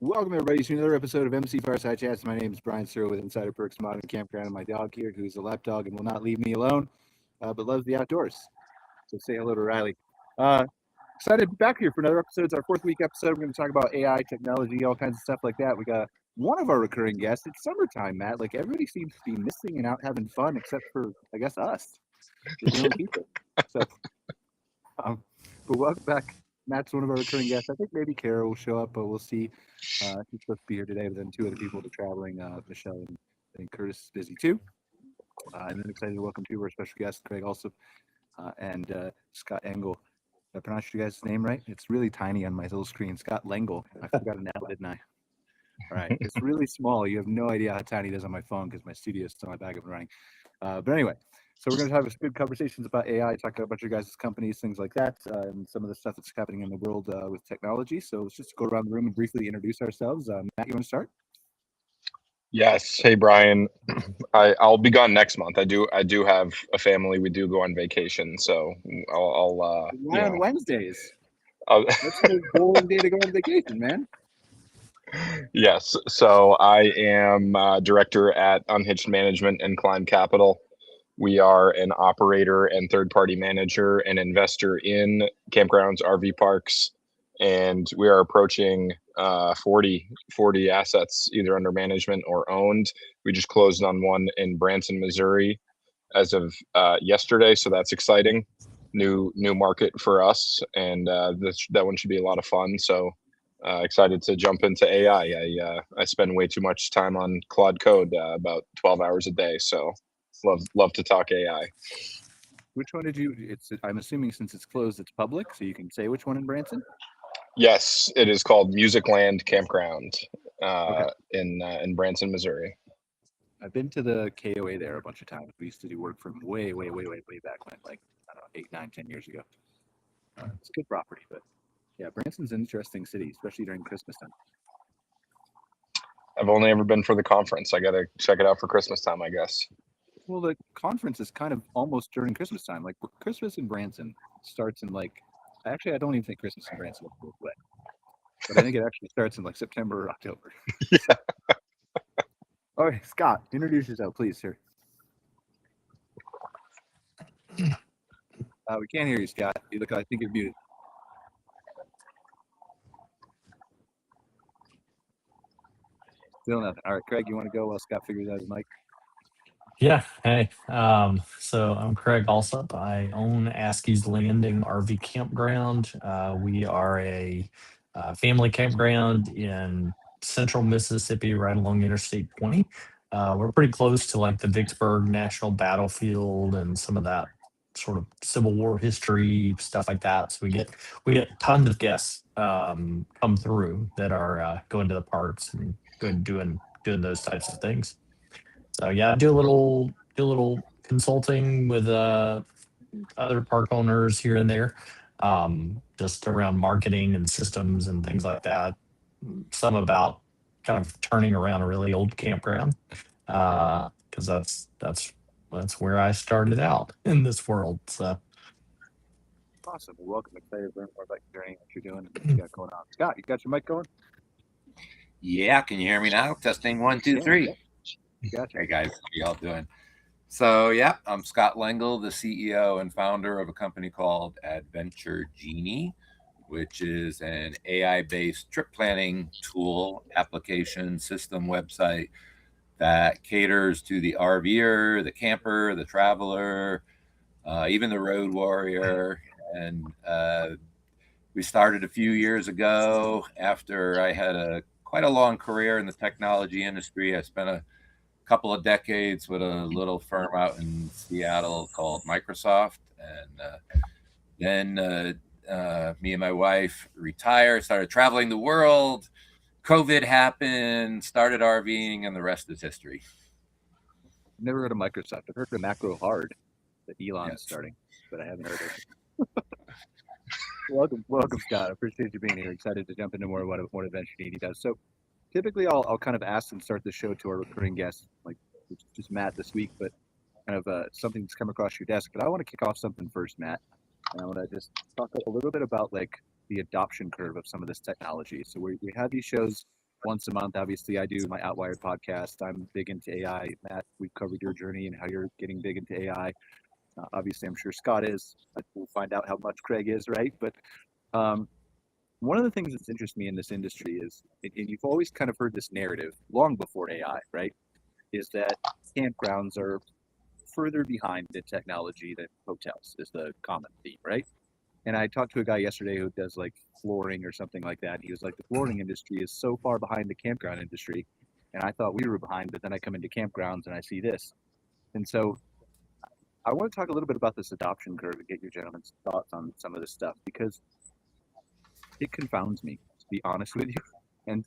Welcome, everybody, to another episode of MC Fireside Chats. My name is Brian Searl with Insider Perks Modern Campground, and my dog here, who's a lap dog and will not leave me alone, but loves the outdoors. So say hello to Riley. Excited to be back here for another episode. It's our fourth week episode. We're going to talk about AI, technology, all kinds of stuff like that. We got one of our recurring guests. It's summertime, Matt. Like, everybody seems to be missing and out having fun, except for, I guess, us. The only people. So, but welcome back. Matt's one of our recurring guests. I think maybe Cara will show up, but we'll see. She's supposed to be here today, but then two other people are traveling. Mychele and Kurtis is busy too. And then excited to welcome two of our special guests, Craig Alsup and Scott Engel. Did I pronounce you guys' name right? It's really tiny on my little screen. Scott Lengel. I forgot an L, didn't I? All right. It's really small. You have no idea how tiny it is on my phone because my studio is still my bag up and running. But anyway. So we're going to have good conversations about AI, talk about a bunch of your guys' companies, things like that, and some of the stuff that's happening in the world with technology. So let's just go around the room and briefly introduce ourselves. Matt, you want to start? Yes. Hey, Brian. I'll be gone next month. I do have a family. We do go on vacation, so I'll Why on Wednesdays? That's a boring day to go on vacation, man. Yes. So I am director at Unhitched Management and Climb Capital. We are an operator and third-party manager and investor in campgrounds, RV parks, and we are approaching 40 assets either under management or owned. We just closed on one in Branson, Missouri as of yesterday, so that's exciting. New market for us, and that one should be a lot of fun. So excited to jump into AI. I spend way too much time on Claude Code, about 12 hours a day, so love to talk AI. Which one did you? I'm assuming since it's closed, it's public, so you can say which one in Branson. Yes, it is called Musicland Campground in Branson, Missouri. I've been to the KOA there a bunch of times. We used to do work from way back when, like, I don't know, 8, 9, 10 years ago. It's a good property, but yeah, Branson's an interesting city, especially during Christmas time. I've only ever been for the conference. I got to check it out for Christmas time, I guess. Well, the conference is kind of almost during Christmas time. Like, Christmas in Branson starts in, like, actually, I don't even think Christmas in Branson will go away. But I think it actually starts in, like, September or October. Yeah. All right, Scott, introduce yourself, please, sir. We can't hear you, Scott. You look, I think you're muted. Still nothing. All right, Craig, you want to go while Scott figures out his mic? Yeah. Hey. So I'm Craig Alsup. I own Askey's Landing RV Campground. We are a family campground in central Mississippi, right along Interstate 20. We're pretty close to like the Vicksburg National Battlefield and some of that sort of Civil War history stuff like that. So we get tons of guests come through that are going to the parks and doing those types of things. So yeah, I do a little consulting with other park owners here and there, just around marketing and systems and things like that. Some about kind of turning around a really old campground, because that's where I started out in this world. So awesome. Well, welcome. Excited to learn more about your journey, what you're doing, and what you got going on. Scott, you got your mic going? Yeah, can you hear me now? Testing 1, 2, 3. Gotcha. Hey guys, how y'all doing? So yeah, I'm Scott Lengel, the CEO and founder of a company called Adventure Genie, which is an AI-based trip planning tool, application, system, website that caters to the RVer, the camper, the traveler, even the road warrior. And we started a few years ago after I had quite a long career in the technology industry. I spent a couple of decades with a little firm out in Seattle called Microsoft, and then me and my wife retired, started traveling the world. COVID happened, started RVing, and the rest is history. Never heard of Microsoft. I've heard of Macro Hard that Elon's starting, but I haven't heard of it. Welcome, Scott. I appreciate you being here. Excited to jump into more of what Adventure Genie does. So typically I'll kind of ask and start the show to our recurring guests, like just Matt this week, but kind of something that's come across your desk. But I want to kick off something first, Matt. And I want to just talk a little bit about like the adoption curve of some of this technology. So we have these shows once a month. Obviously, I do my Outwired podcast. I'm big into AI. Matt, we've covered your journey and how you're getting big into AI. Obviously, I'm sure Scott is. We'll find out how much Craig is, right? But one of the things that's interested me in this industry is, and you've always kind of heard this narrative long before AI, right? Is that campgrounds are further behind in technology than hotels is the common theme, right? And I talked to a guy yesterday who does like flooring or something like that. He was like, the flooring industry is so far behind the campground industry. And I thought we were behind, but then I come into campgrounds and I see this. And so I want to talk a little bit about this adoption curve and get your gentlemen's thoughts on some of this stuff, because it confounds me, to be honest with you. And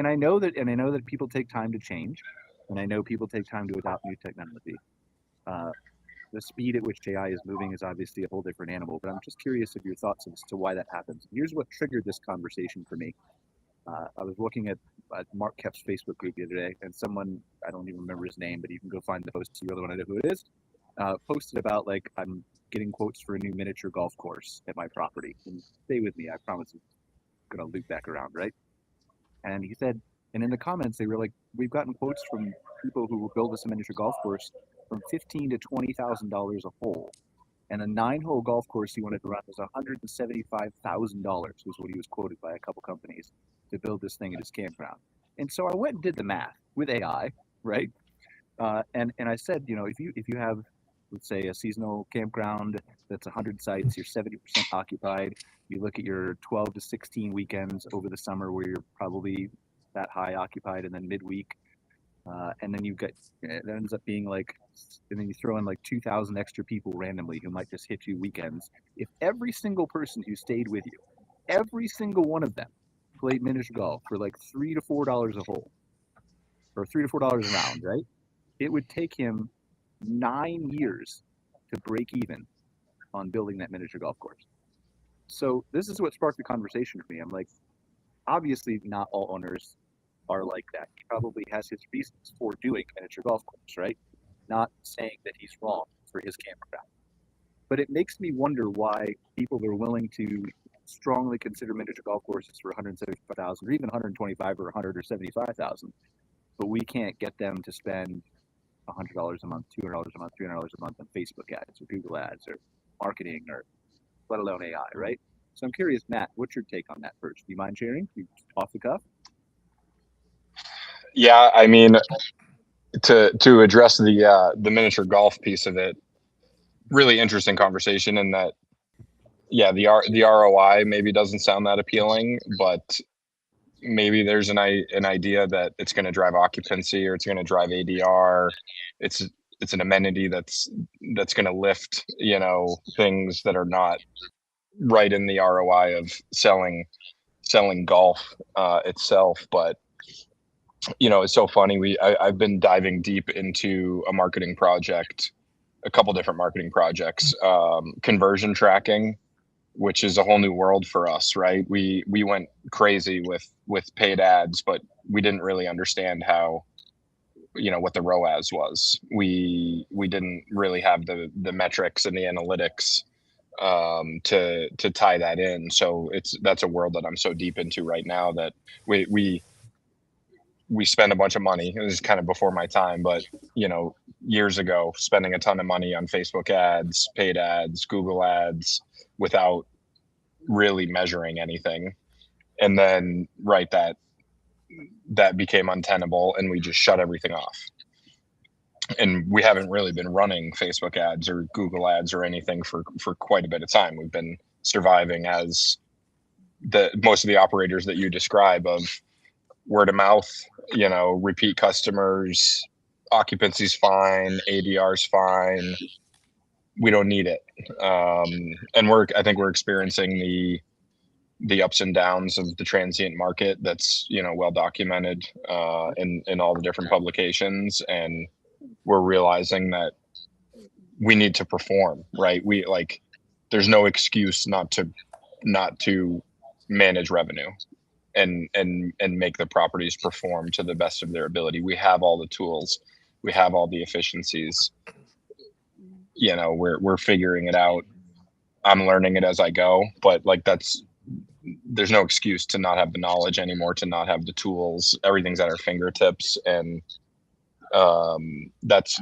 I know that people take time to change, and I know people take time to adopt new technology. The speed at which AI is moving is obviously a whole different animal, but I'm just curious of your thoughts as to why that happens. Here's what triggered this conversation for me. I was looking at Mark Kep's Facebook group the other day, and someone, I don't even remember his name, but you can go find the post, you really want to know who it is, posted about, like, I'm getting quotes for a new miniature golf course at my property. And stay with me, I promise it's going to loop back around, right? And he said, and in the comments, they were like, we've gotten quotes from people who will build us a miniature golf course from $15,000 to $20,000 a hole. And a 9-hole golf course he wanted to run was $175,000 was what he was quoted by a couple companies to build this thing at his campground. And so I went and did the math with AI, right? And I said, you know, if you have, let's say, a seasonal campground that's 100 sites, you're 70% occupied. You look at your 12 to 16 weekends over the summer where you're probably that high occupied, and then midweek. And then it ends up being like, and then you throw in like 2,000 extra people randomly who might just hit you weekends. If every single person who stayed with you, every single one of them played miniature golf for like $3 to $4 a hole, or $3 to $4 a round, right? It would take him 9 years to break even on building that miniature golf course. So this is what sparked the conversation for me. I'm like, obviously not all owners are like that. He probably has his reasons for doing miniature golf course, right? Not saying that he's wrong for his campground. But it makes me wonder why people are willing to strongly consider miniature golf courses for $175,000 or even $125,000 or $100,000 or $75,000, but we can't get them to spend $100 a month, $200 a month, $300 a month on Facebook ads or Google ads or marketing, or let alone AI, right? So I'm curious, Matt, what's your take on that first? Do you mind sharing? Off the cuff? Yeah, I mean, to address the miniature golf piece of it, really interesting conversation in that, yeah, the ROI maybe doesn't sound that appealing, but maybe there's an idea that it's going to drive occupancy, or it's going to drive ADR. It's an amenity that's going to lift, you know, things that are not right in the ROI of selling golf itself. But you know, it's so funny. I've been diving deep into a marketing project, a couple different marketing projects, conversion tracking, which is a whole new world for us, right? We went crazy with paid ads, but we didn't really understand how, you know, what the ROAS was. We didn't really have the metrics and the analytics to tie that in. So that's a world that I'm so deep into right now that we spend a bunch of money. It was kind of before my time, but you know, years ago, spending a ton of money on Facebook ads, paid ads, Google ads, without really measuring anything. And then that became untenable, and we just shut everything off. And we haven't really been running Facebook ads or Google ads or anything for quite a bit of time. We've been surviving as most of the operators that you describe, of word of mouth, you know, repeat customers, occupancy's fine, ADR's fine. We don't need it. And I think we're experiencing the ups and downs of the transient market that's, you know, well documented in all the different publications. And we're realizing that we need to perform, right? There's no excuse not to manage revenue and make the properties perform to the best of their ability. We have all the tools, we have all the efficiencies. You know, we're figuring it out. I'm learning it as I go, but like there's no excuse to not have the knowledge anymore, to not have the tools. Everything's at our fingertips, and that's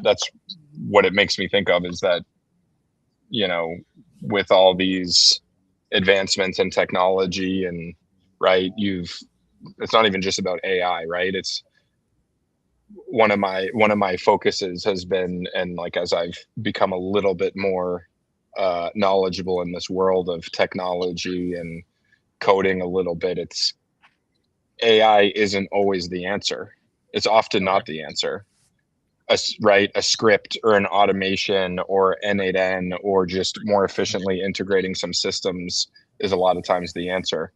what it makes me think of, is that, you know, with all these advancements in technology, and right, it's not even just about AI, right? It's one of my focuses has been, and like as I've become a little bit more knowledgeable in this world of technology and coding a little bit, it's AI isn't always the answer. It's often not the answer. A script or an automation or N8N, or just more efficiently integrating some systems, is a lot of times the answer.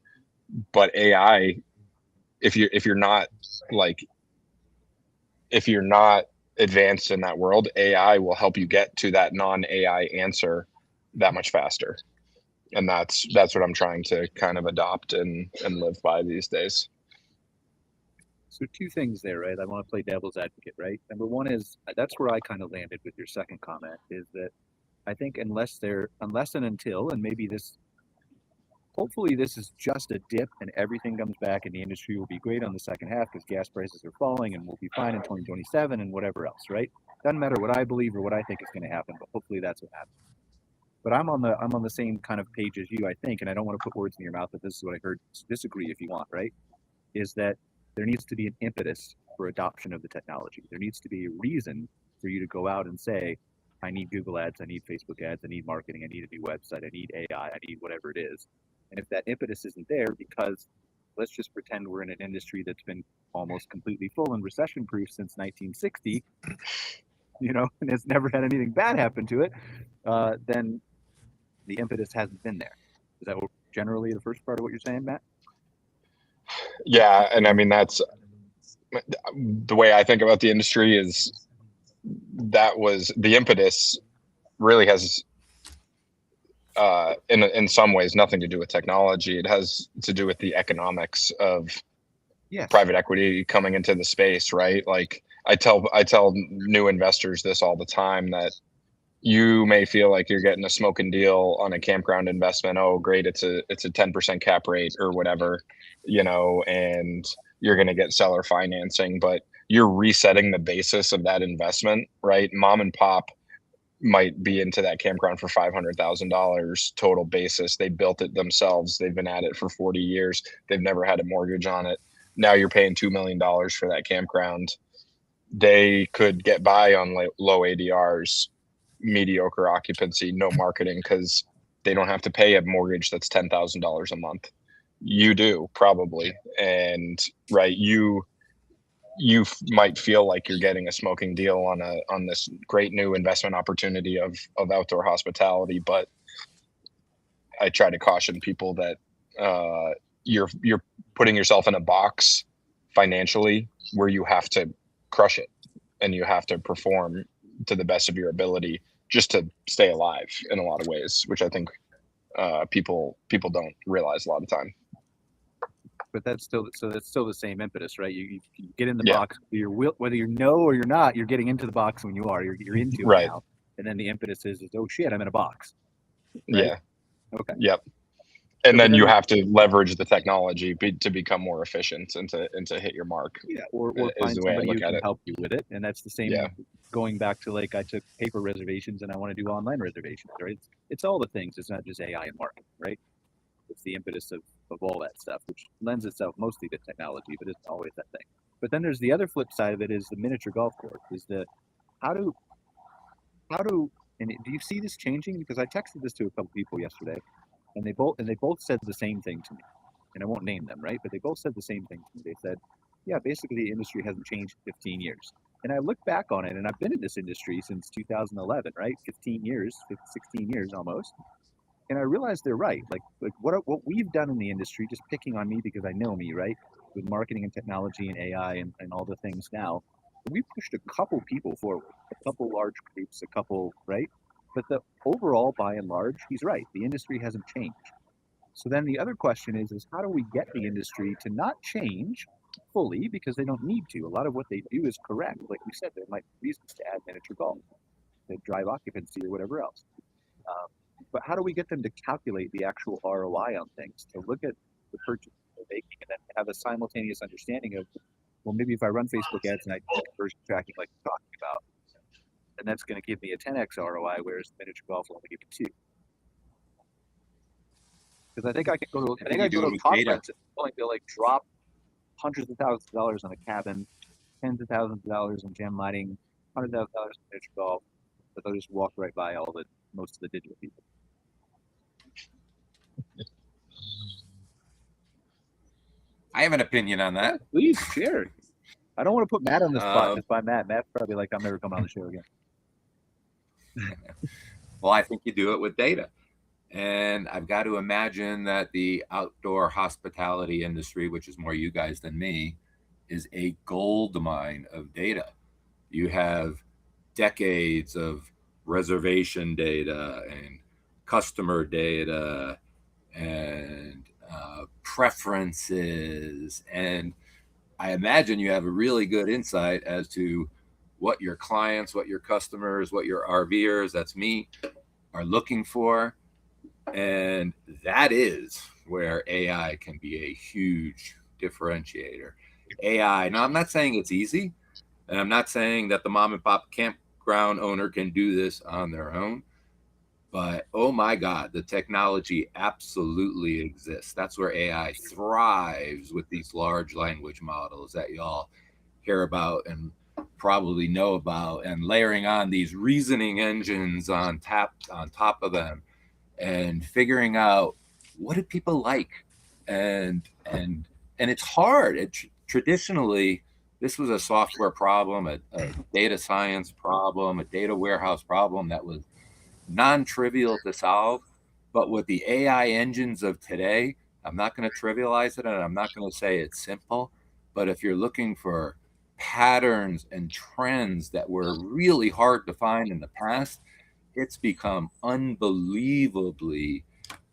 But AI, if you're not like if you're not advanced in that world, AI will help you get to that non-AI answer that much faster. And that's what I'm trying to kind of adopt and live by these days. So two things there, right? I want to play devil's advocate, right? Number one is, that's where I kind of landed with your second comment, is that I think unless and until, and maybe hopefully this is just a dip and everything comes back and the industry will be great on the second half because gas prices are falling and we'll be fine in 2027 and whatever else, right? Doesn't matter what I believe or what I think is going to happen, but hopefully that's what happens. But I'm on the same kind of page as you, I think, and I don't want to put words in your mouth, but this is what I heard. Disagree if you want, right? Is that there needs to be an impetus for adoption of the technology. There needs to be a reason for you to go out and say, I need Google ads, I need Facebook ads, I need marketing, I need a new website, I need AI, I need whatever it is. And if that impetus isn't there, because let's just pretend we're in an industry that's been almost completely full and recession proof since 1960, you know, and it's never had anything bad happen to it, then the impetus hasn't been there. Is that generally the first part of what you're saying, Matt? Yeah, and I mean, that's the way I think about the industry, is that was the impetus really has in some ways nothing to do with technology. It has to do with the economics of private equity coming into the space, right? Like I tell new investors this all the time, that you may feel like you're getting a smoking deal on a campground investment. Oh, great, it's a 10% cap rate or whatever, you know, and you're going to get seller financing, but you're resetting the basis of that investment, right? Mom and pop might be into that campground for $500,000 total basis. They built it themselves. They've been at it for 40 years. They've never had a mortgage on it. Now you're paying $2 million for that campground. They could get by on low ADRs, mediocre occupancy, no marketing, because they don't have to pay a mortgage that's $10,000 a month. You do, probably. And right, you might feel like you're getting a smoking deal on this great new investment opportunity of outdoor hospitality, but I try to caution people that you're putting yourself in a box financially where you have to crush it and you have to perform to the best of your ability just to stay alive in a lot of ways, which I think people don't realize a lot of the time. But that's still the same impetus, right? You get in the box, whether you know or you're not, you're getting into the box when you are. You're into it now, and then the impetus is oh shit, I'm in a box. Right? Yeah. Okay. Yep. And then you have to leverage the technology to become more efficient and to hit your mark. Yeah, or find somebody who can help you with it. And that's the same going back to like I took paper reservations and I want to do online reservations, right? It's all the things. It's not just AI and marketing, right? It's the impetus of all that stuff, which lends itself mostly to technology, but it's always that thing. But then there's the other flip side of it, is the miniature golf course. Is the how do and do you see this changing? Because I texted this to a couple people yesterday, and they both said the same thing to me, and I won't name them, right? But they both said the same thing to me. They said, yeah, basically the industry hasn't changed in 15 years. And I look back on it, and I've been in this industry since 2011, right? 15 years, 16 years almost. And I realized they're right. Like what we've done in the industry, just picking on me because I know me, right? With marketing and technology and AI and all the things now, we pushed a couple people forward, a couple large groups, a couple, right? But the overall, by and large, he's right. The industry hasn't changed. So then the other question is how do we get the industry to not change fully, because they don't need to. A lot of what they do is correct. Like we said, there might be reasons to add miniature golf, to drive occupancy or whatever else. But how do we get them to calculate the actual ROI on things, to look at the purchase they're making, and then have a simultaneous understanding of, well, maybe if I run Facebook ads and I do conversion tracking like you're talking about, and that's going to give me a 10x ROI, whereas miniature golf will only give me 2. Because I think I can go to a conference and willing to like drop hundreds of thousands of dollars on a cabin, tens of thousands of dollars on gem lighting, $100,000 in miniature golf, but they'll just walk right by most of the digital people. I have an opinion on that. Yeah, please share. I don't want to put Matt on the spot. Just by Matt. Matt's probably like, I'm never coming on the show again. Well, I think you do it with data. And I've got to imagine that the outdoor hospitality industry, which is more you guys than me, is a gold mine of data. You have decades of reservation data and customer data and preferences. And I imagine you have a really good insight as to what your clients, what your customers, what your RVers, that's me, are looking for. And that is where AI can be a huge differentiator. AI, now I'm not saying it's easy, and I'm not saying that the mom and pop campground owner can do this on their own, but oh my God, the technology absolutely exists. That's where AI thrives, with these large language models that y'all hear about and probably know about, and layering on these reasoning engines on top of them, and figuring out what do people like, and it's hard. Traditionally, this was a software problem, a data science problem, a data warehouse problem that was non-trivial to solve. But with the AI engines of today, I'm not going to trivialize it, and I'm not going to say it's simple, but if you're looking for patterns and trends that were really hard to find in the past, it's become unbelievably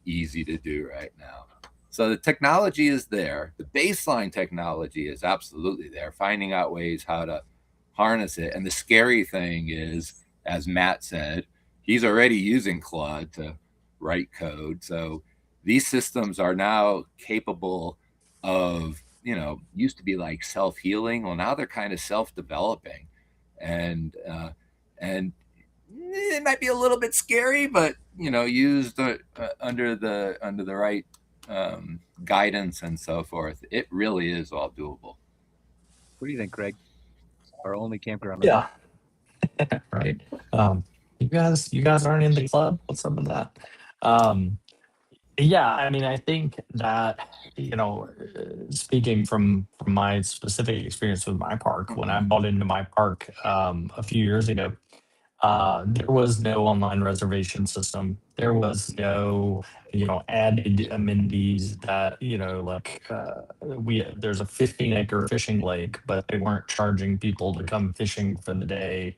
easy to do right now. So the technology is there. The baseline technology is absolutely there, finding out ways how to harness it. And the scary thing is, as Matt said, he's already using Claude to write code. So these systems are now capable of, used to be like self-healing. Well, now they're kind of self-developing. And it might be a little bit scary, but used under the right guidance and so forth, it really is all doable. What do you think, Craig? Our only campground. Yeah. Right. You guys aren't in the club. What's up with that? Yeah, I mean, I think that, speaking from my specific experience with my park, when I bought into my park a few years ago, there was no online reservation system. There was no, added amenities that, there's a 15-acre fishing lake, but they weren't charging people to come fishing for the day.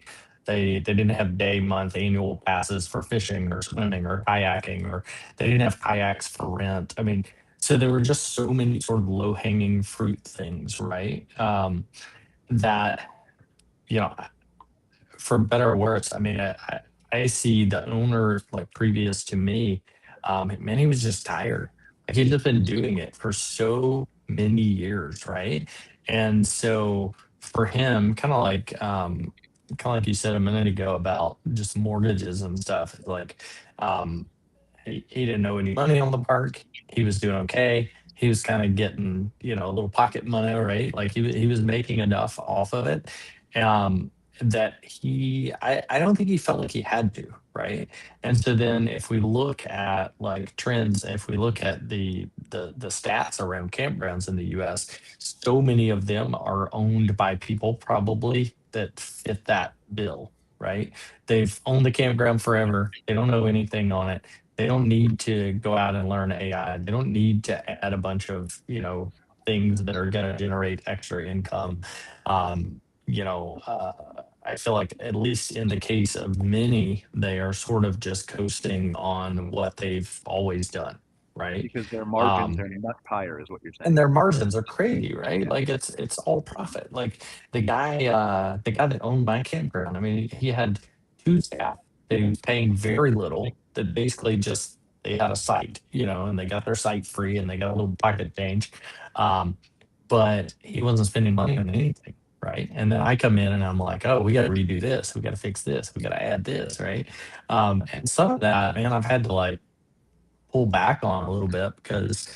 They didn't have day, month, annual passes for fishing or swimming or kayaking, or they didn't have kayaks for rent. I mean, so there were just so many sort of low-hanging fruit things, right? That, for better or worse, I mean, I see the owner, like previous to me, man, he was just tired. Like, he'd just been doing it for so many years, right? And so for him, kind of like you said a minute ago about just mortgages and stuff, like, he didn't know any money on the park. He was doing okay. He was kind of getting, a little pocket money, right? Like, he was making enough off of it. That I don't think he felt like he had to, right? And so then if we look at like trends, if we look at the stats around campgrounds in the US, so many of them are owned by people probably that fit that bill, right? They've owned the campground forever. They don't know anything on it. They don't need to go out and learn AI. They don't need to add a bunch of, things that are going to generate extra income. I feel like, at least in the case of many, they are sort of just coasting on what they've always done, right? Because their margins are much higher, is what you're saying. And their margins are crazy, right? Like, it's all profit. Like, the guy that owned my campground, I mean, he had 2 staff that he was paying very little, that basically just they had a site, and they got their site free and they got a little pocket change. But he wasn't spending money on anything. Right. And then I come in and I'm like, oh, we got to redo this. We got to fix this. We got to add this. Right. And some of that, man, I've had to like pull back on a little bit because,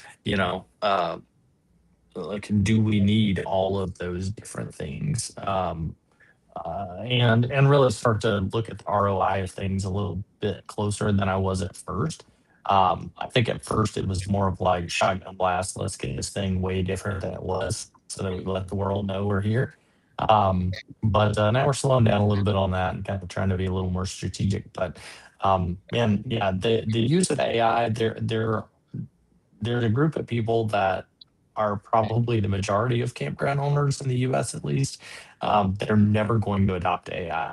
like, do we need all of those different things? And really start to look at the ROI of things a little bit closer than I was at first. I think at first it was more of like shotgun blast. Let's get this thing way different than it was, so that we let the world know we're here. But now we're slowing down a little bit on that and kind of trying to be a little more strategic. But man, yeah, the use of AI, there's a group of people that are probably the majority of campground owners in the U.S. at least, that are never going to adopt AI,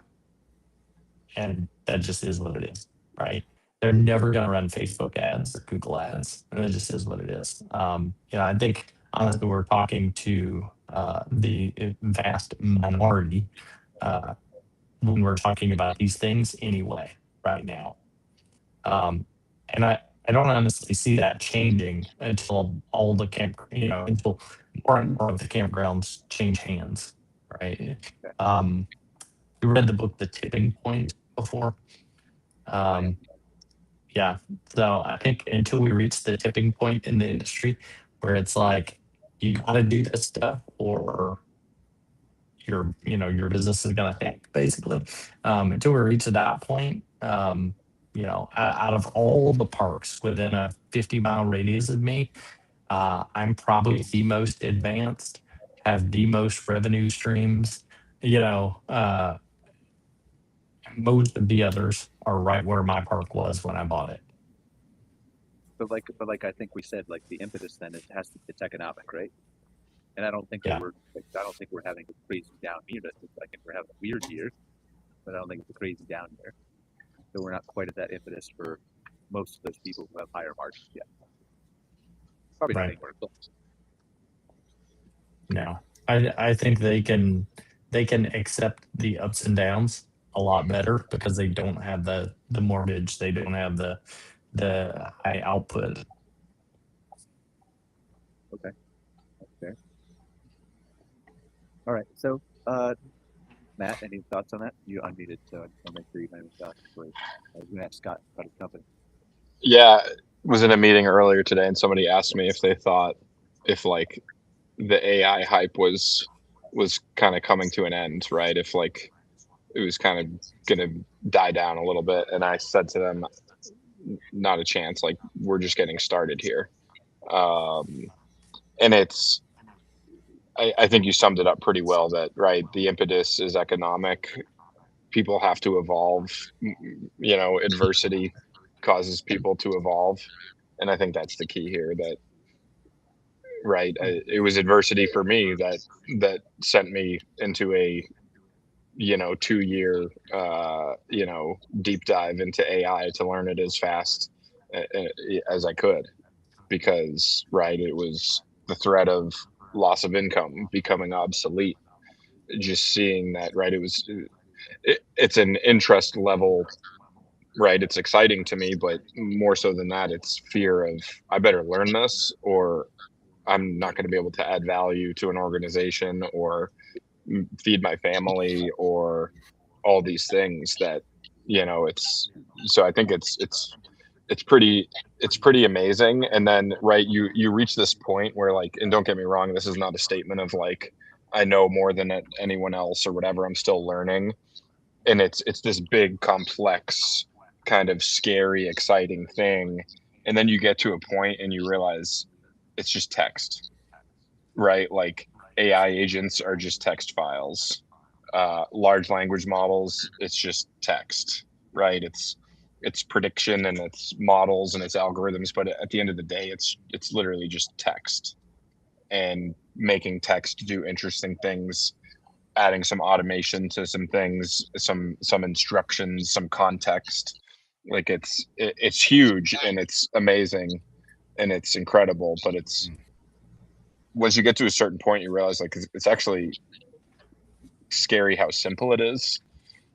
and that just is what it is, right? They're never going to run Facebook ads or Google ads, and it just is what it is. I think honestly we're talking to the vast minority when we're talking about these things anyway right now. And I don't honestly see that changing until all the until more and more of the campgrounds change hands, right? You read the book The Tipping Point before? Yeah. So I think until we reach the tipping point in the industry where it's like, you got to do this stuff or your business is going to tank, basically. Until we reach that point, out of all the parks within a 50-mile radius of me, I'm probably the most advanced, have the most revenue streams. Most of the others are right where my park was when I bought it. But like I think we said, like the impetus then it's economic, right? And I don't think Yeah. we're having a crazy down year. I think we're having a weird year, but I don't think it's a crazy down year. So we're not quite at that impetus for most of those people who have higher margins yet. Probably not Right. anywhere close. No, I think they can accept the ups and downs a lot better because they don't have the mortgage, they don't have the high output. Okay. Okay. All right. So, Matt, any thoughts on that? You unmuted, so I'll make sure you have any thoughts. I was going to ask Scott about his company. Yeah, was in a meeting earlier today, and somebody asked me if they thought if like the AI hype was kind of coming to an end, right? If like it was kind of gonna die down a little bit, and I said to them, not a chance. Like we're just getting started here, and it's. I think you summed it up pretty well. That right, the impetus is economic. People have to evolve. Adversity causes people to evolve, and I think that's the key here. That right, it was adversity for me that sent me into a 2-year deep dive into AI to learn it as fast as I could, because right, it was the threat of loss of income becoming obsolete. Just seeing that, right, it's an interest level, right? It's exciting to me, but more so than that, it's fear of I better learn this or I'm not going to be able to add value to an organization or feed my family or all these things that it's. So I think it's pretty amazing. And then right, you reach this point where like, and don't get me wrong, this is not a statement of like I know more than anyone else or whatever. I'm still learning, and it's this big complex kind of scary exciting thing, and then you get to a point and you realize it's just text, right? Like AI agents are just text files. Large language models, it's just text, right? It's prediction and it's models and it's algorithms, but at the end of the day, it's literally just text, and making text do interesting things, adding some automation to some things, some instructions, some context. Like it's huge and it's amazing and it's incredible, but it's once you get to a certain point, you realize like it's actually scary how simple it is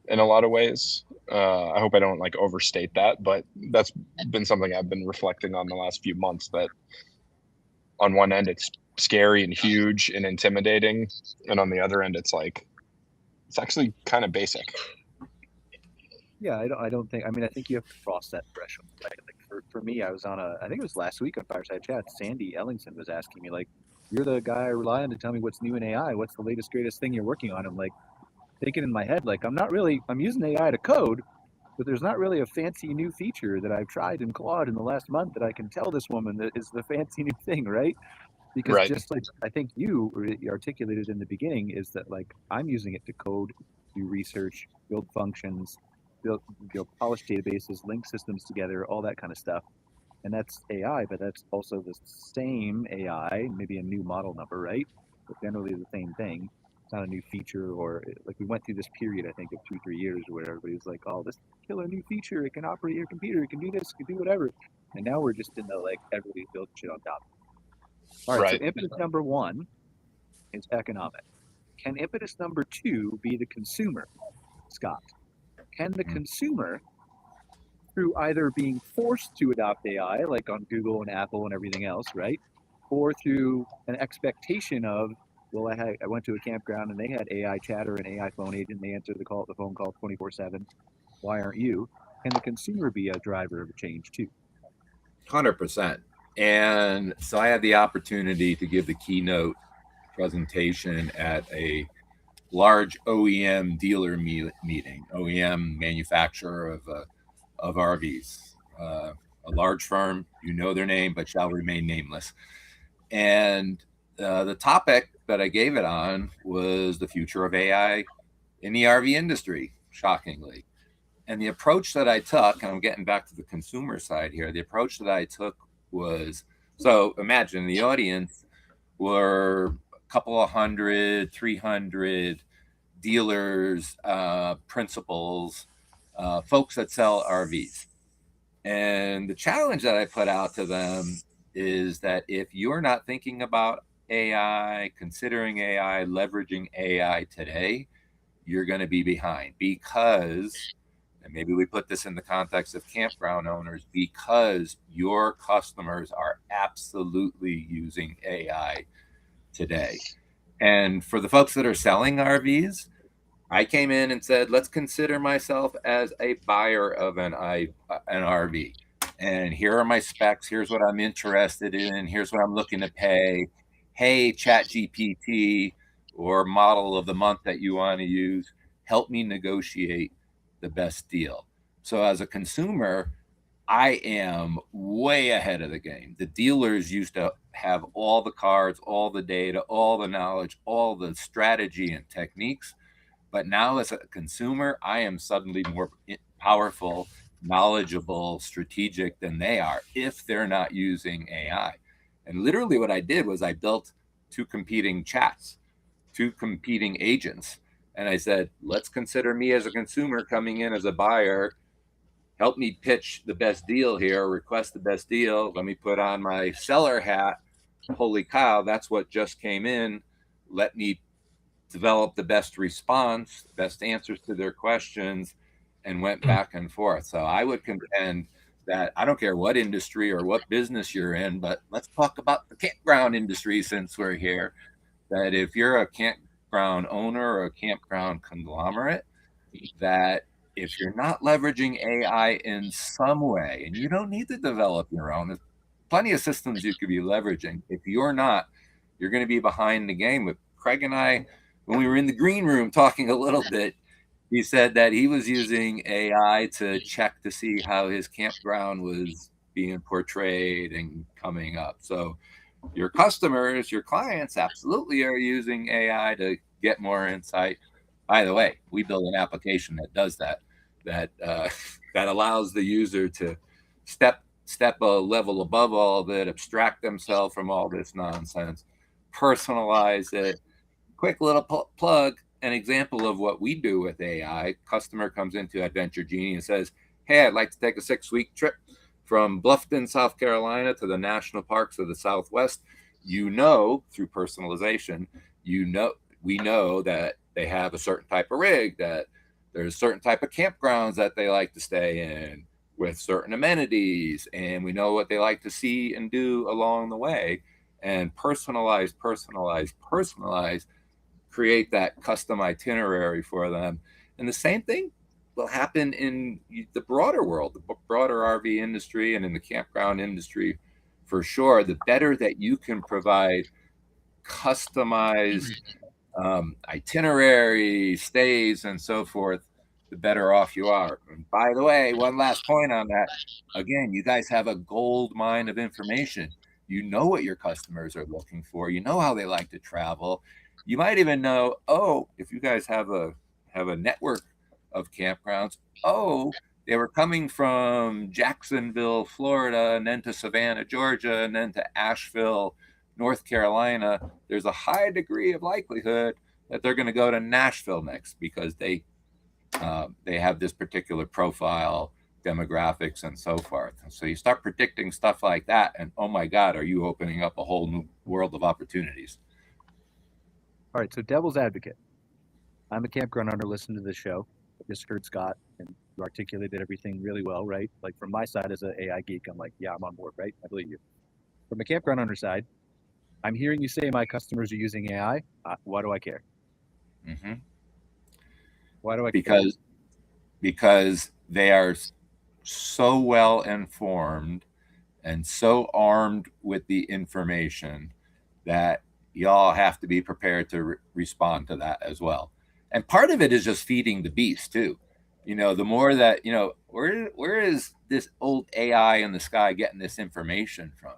in a lot of ways. I hope I don't like overstate that, but that's been something I've been reflecting on the last few months, that on one end it's scary and huge and intimidating, and on the other end it's like it's actually kind of basic. Yeah, I don't think. I mean, I think you have to cross that threshold, right? Like for me, I was on I think it was last week on Fireside Chat. Sandy Ellingson was asking me like, "You're the guy I rely on to tell me what's new in AI. What's the latest, greatest thing you're working on?" I'm like thinking in my head, like I'm using AI to code, but there's not really a fancy new feature that I've tried in Claude in the last month that I can tell this woman that is the fancy new thing, right? Because Right. just like I think you articulated in the beginning, is that like I'm using it to code, do research, build functions, build polish databases, link systems together, all that kind of stuff. And that's AI, but that's also the same AI, maybe a new model number, right? But generally the same thing. It's not a new feature, or like we went through this period, I think, of 2-3 years where everybody's like, "Oh, this killer new feature! It can operate your computer. It can do this. It can do whatever." And now we're just in the like everybody's building shit on top. All right. So Right. impetus number one is economic. Can impetus number two be the consumer, Scott? Can the consumer, through either being forced to adopt AI, like on Google and Apple and everything else, right? Or through an expectation of, well, I went to a campground and they had AI chatter and AI phone agent. They answer the phone call 24/7. Why aren't you? Can the consumer be a driver of a change too? 100%. And so I had the opportunity to give the keynote presentation at a large OEM dealer meeting, OEM manufacturer of RVs, a large firm. You know their name, but shall remain nameless. And the topic that I gave it on was the future of AI in the RV industry, shockingly. And the approach that I took, and I'm getting back to the consumer side here, the approach that I took was, so imagine the audience were a couple of 100, 300 dealers, principals, folks that sell RVs. And the challenge that I put out to them is that if you're not thinking about AI, considering AI, leveraging AI today, you're going to be behind, because, and maybe we put this in the context of campground owners, because your customers are absolutely using AI today. And for the folks that are selling RVs, I came in and said, let's consider myself as a buyer of an RV. And here are my specs. Here's what I'm interested in. Here's what I'm looking to pay. Hey, ChatGPT or model of the month that you want to use, help me negotiate the best deal. So as a consumer, I am way ahead of the game. The dealers used to have all the cards, all the data, all the knowledge, all the strategy and techniques. But now as a consumer, I am suddenly more powerful, knowledgeable, strategic than they are if they're not using AI. And literally what I did was I built two competing chats, two competing agents. And I said, let's consider me as a consumer coming in as a buyer. Help me pitch the best deal here, request the best deal. Let me put on my seller hat. Holy cow, that's what just came in. Let me develop the best response, best answers to their questions, and went back and forth. So I would contend that I don't care what industry or what business you're in, but let's talk about the campground industry since we're here, that if you're a campground owner or a campground conglomerate, that if you're not leveraging AI in some way, and you don't need to develop your own, there's plenty of systems you could be leveraging. If you're not, you're going to be behind the game. With Craig and I, when we were in the green room talking a little bit, he said that he was using AI to check to see how his campground was being portrayed and coming up. So your customers, your clients absolutely are using AI to get more insight. By the way, we build an application that does that, that allows the user to step a level above all of it, abstract themselves from all this nonsense, personalize it. Quick little plug, an example of what we do with AI. Customer comes into Adventure Genie and says, hey, I'd like to take a 6-week trip from Bluffton, South Carolina to the national parks of the Southwest. Through personalization, we know that they have a certain type of rig, that There's certain type of campgrounds that they like to stay in with certain amenities, and we know what they like to see and do along the way, and personalize, create that custom itinerary for them. And the same thing will happen in the broader world, the broader RV industry and in the campground industry for sure. The better that you can provide customized itineraries, stays, and so forth, the better off you are. And by the way, one last point on that. Again, you guys have a gold mine of information. You know what your customers are looking for. You know how they like to travel. You might even know, oh, if you guys have a network of campgrounds, oh, they were coming from Jacksonville, Florida, and then to Savannah, Georgia, and then to Asheville, North Carolina. There's a high degree of likelihood that they're going to go to Nashville next because they have this particular profile, demographics, and so forth. And so you start predicting stuff like that, and oh my God, are you opening up a whole new world of opportunities? All right, so devil's advocate. I'm a campground owner listening to this show. I just heard Scott, and you articulated everything really well, right? Like from my side as an AI geek, I'm like, yeah, I'm on board, right? I believe you. From a campground owner side, I'm hearing you say my customers are using AI. Why do I care? Mm-hmm. Why do I care? Because they are so well informed and so armed with the information that y'all have to be prepared to respond to that as well. And part of it is just feeding the beast too. The more that, where is this old AI in the sky getting this information from?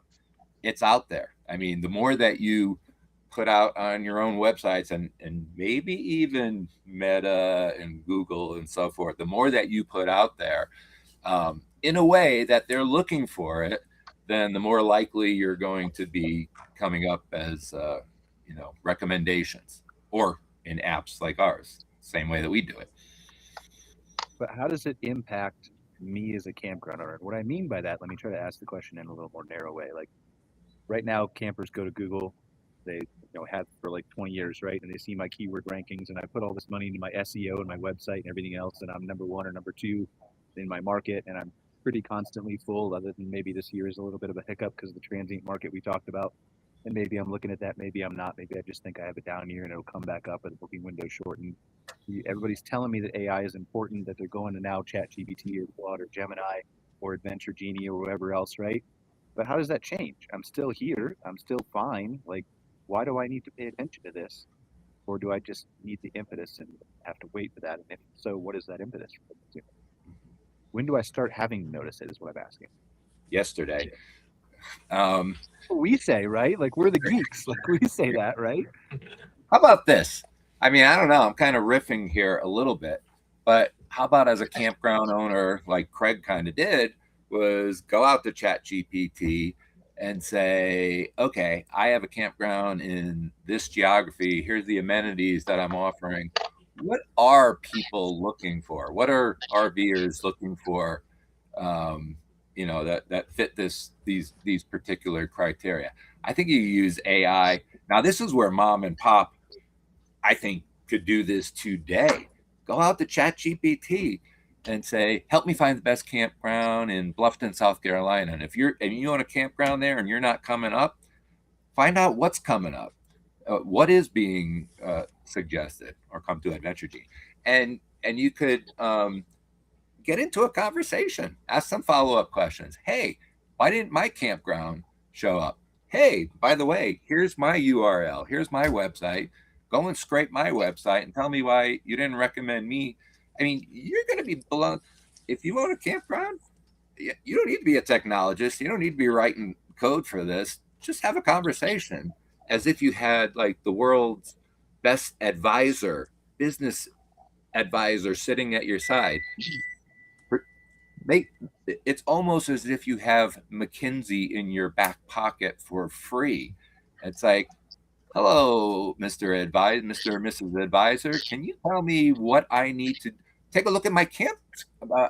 It's out there. I mean, the more that you put out on your own websites and maybe even Meta and Google and so forth, the more that you put out there in a way that they're looking for it, then the more likely you're going to be coming up as, recommendations, or in apps like ours, same way that we do it. But how does it impact me as a campground owner? What I mean by that, let me try to ask the question in a little more narrow way. Like right now, campers go to Google. They have for like 20 years, right? And they see my keyword rankings, and I put all this money into my SEO and my website and everything else, and I'm number one or number two in my market, and I'm pretty constantly full, other than maybe this year is a little bit of a hiccup because of the transient market we talked about. And maybe I'm looking at that, maybe I'm not. Maybe I just think I have a down year and it'll come back up as the booking window shortened. Everybody's telling me that AI is important, that they're going to now ChatGPT or Claude or Gemini or Adventure Genie or whatever else, right? But how does that change? I'm still here. I'm still fine. Like, why do I need to pay attention to this? Or do I just need the impetus and have to wait for that? And if so, what is that impetus? When do I start having to notice it is what I'm asking. Yesterday. We say, right? Like we're the geeks. Like we say that, right? How about this? I mean, I don't know. I'm kind of riffing here a little bit, but how about as a campground owner, like Craig kind of did, was go out to ChatGPT and say, okay, I have a campground in this geography. Here's the amenities that I'm offering. What are people looking for? What are RVers looking for? That fit these particular criteria. I think you use AI. Now, this is where mom and pop, I think, could do this today. Go out to ChatGPT and say, help me find the best campground in Bluffton, South Carolina. And if you own a campground there and you're not coming up, find out what's coming up, what is being suggested, or come to Adventure Genie. And you could get into a conversation, ask some follow-up questions. Hey, why didn't my campground show up? Hey, by the way, here's my URL. Here's my website. Go and scrape my website and tell me why you didn't recommend me. I mean, you're going to be blown. If you own a campground, you don't need to be a technologist. You don't need to be writing code for this. Just have a conversation as if you had like the world's best advisor, business advisor sitting at your side. It's almost as if you have McKinsey in your back pocket for free. It's like, hello, Mr. or Mrs. Advisor. Can you tell me what I need to take a look at my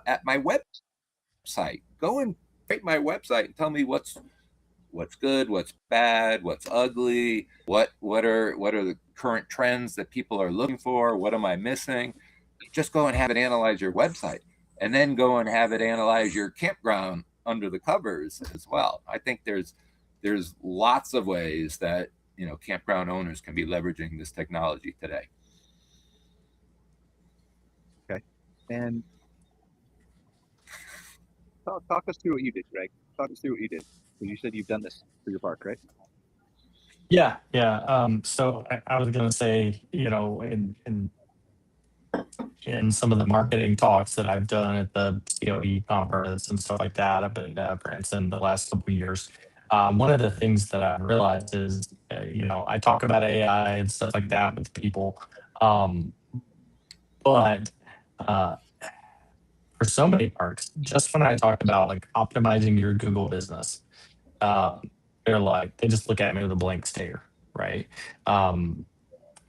at my website? Go and create my website and tell me what's good, what's bad, what's ugly, what are the current trends that people are looking for? What am I missing? just go and have it analyze your website, and then go and have it analyze your campground under the covers as well. I think there's lots of ways that campground owners can be leveraging this technology today. Okay, and talk us through what you did, Greg. Talk us through what you did. You said you've done this for your park, right? Yeah, yeah. So I was gonna say, in some of the marketing talks that I've done at the COE conference and stuff like that, I've been at Branson the last couple of years. One of the things that I realized is, I talk about AI and stuff like that with people, but uh, for so many parks, just when I talk about like optimizing your Google business, they're like, they just look at me with a blank stare, right? Um,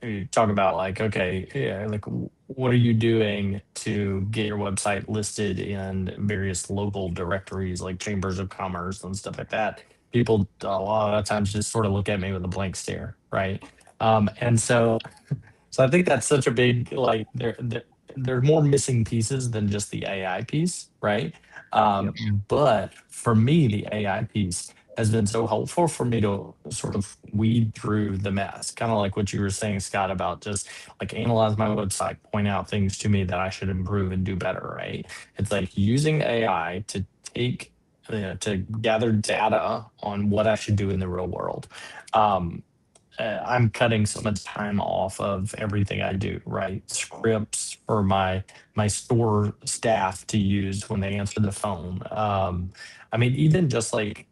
you talk about like, okay, yeah, like what are you doing to get your website listed in various local directories like chambers of commerce and stuff like that? People a lot of times just sort of look at me with a blank stare, right? And so I think that's such a big like there are more missing pieces than just the AI piece, right? Yep. But for me, the AI piece has been so helpful for me to sort of weed through the mess, kind of like what you were saying, Scott, about just like analyze my website, point out things to me that I should improve and do better, right? It's like using AI to take to gather data on what I should do in the real world. Um, I'm cutting so much time off of everything I do, right? Scripts for my store staff to use when they answer the phone. I mean, even just like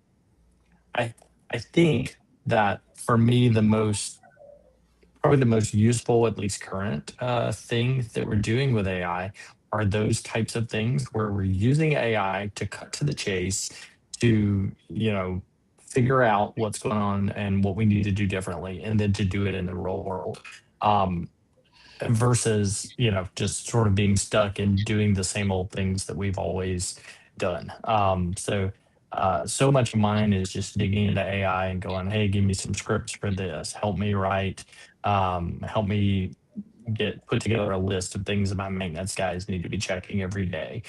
I I think that for me probably the most useful, at least current thing that we're doing with AI are those types of things where we're using AI to cut to the chase, to figure out what's going on and what we need to do differently, and then to do it in the real world. Um, Versus just sort of being stuck and doing the same old things that we've always done. So much of mine is just digging into AI and going, hey, give me some scripts for this, help me write, help me put together a list of things that my maintenance guys need to be checking every day.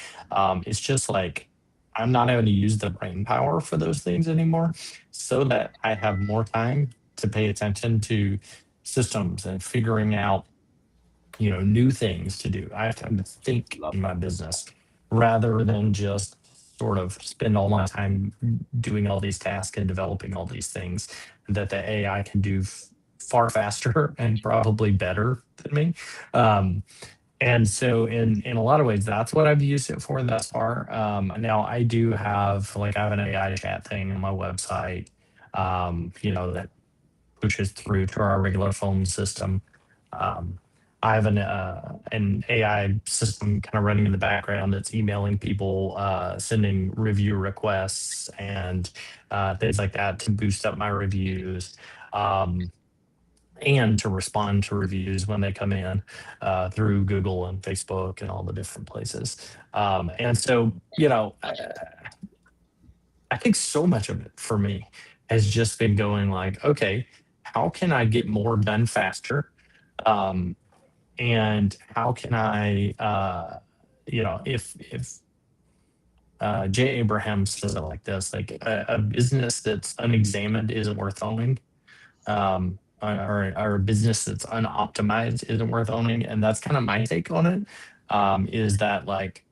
It's just like I'm not having to use the brain power for those things anymore, so that I have more time to pay attention to systems and figuring out new things to do. I have time to think in my business rather than just sort of spend all my time doing all these tasks and developing all these things that the AI can do far faster and probably better than me. Um, and so in a lot of ways, that's what I've used it for thus far. Now I have an AI chat thing on my website, that pushes through to our regular phone system. Um, I have an AI system kind of running in the background that's emailing people, sending review requests and things like that to boost up my reviews. And to respond to reviews when they come in through Google and Facebook and all the different places. And so, I think so much of it for me has just been going like, okay, how can I get more done faster? Um, and how can I, if Jay Abraham says it like this, like a business that's unexamined isn't worth owning, or a business that's unoptimized isn't worth owning. And that's kind of my take on it. Is that like,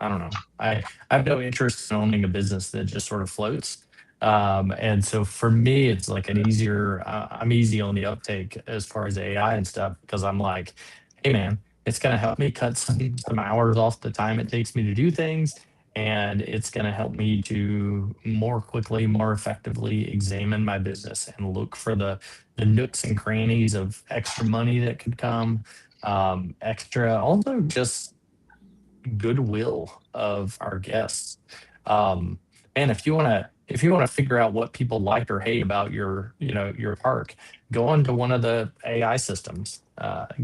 I don't know. I have no interest in owning a business that just sort of floats. And so for me, it's like I'm easy on the uptake as far as AI and stuff because I'm like, hey man, it's going to help me cut some hours off the time it takes me to do things. And it's going to help me to more quickly, more effectively examine my business and look for the nooks and crannies of extra money that could come, extra, also just goodwill of our guests. Um, and if you want to figure out what people like or hate about your park, go onto one of the AI systems.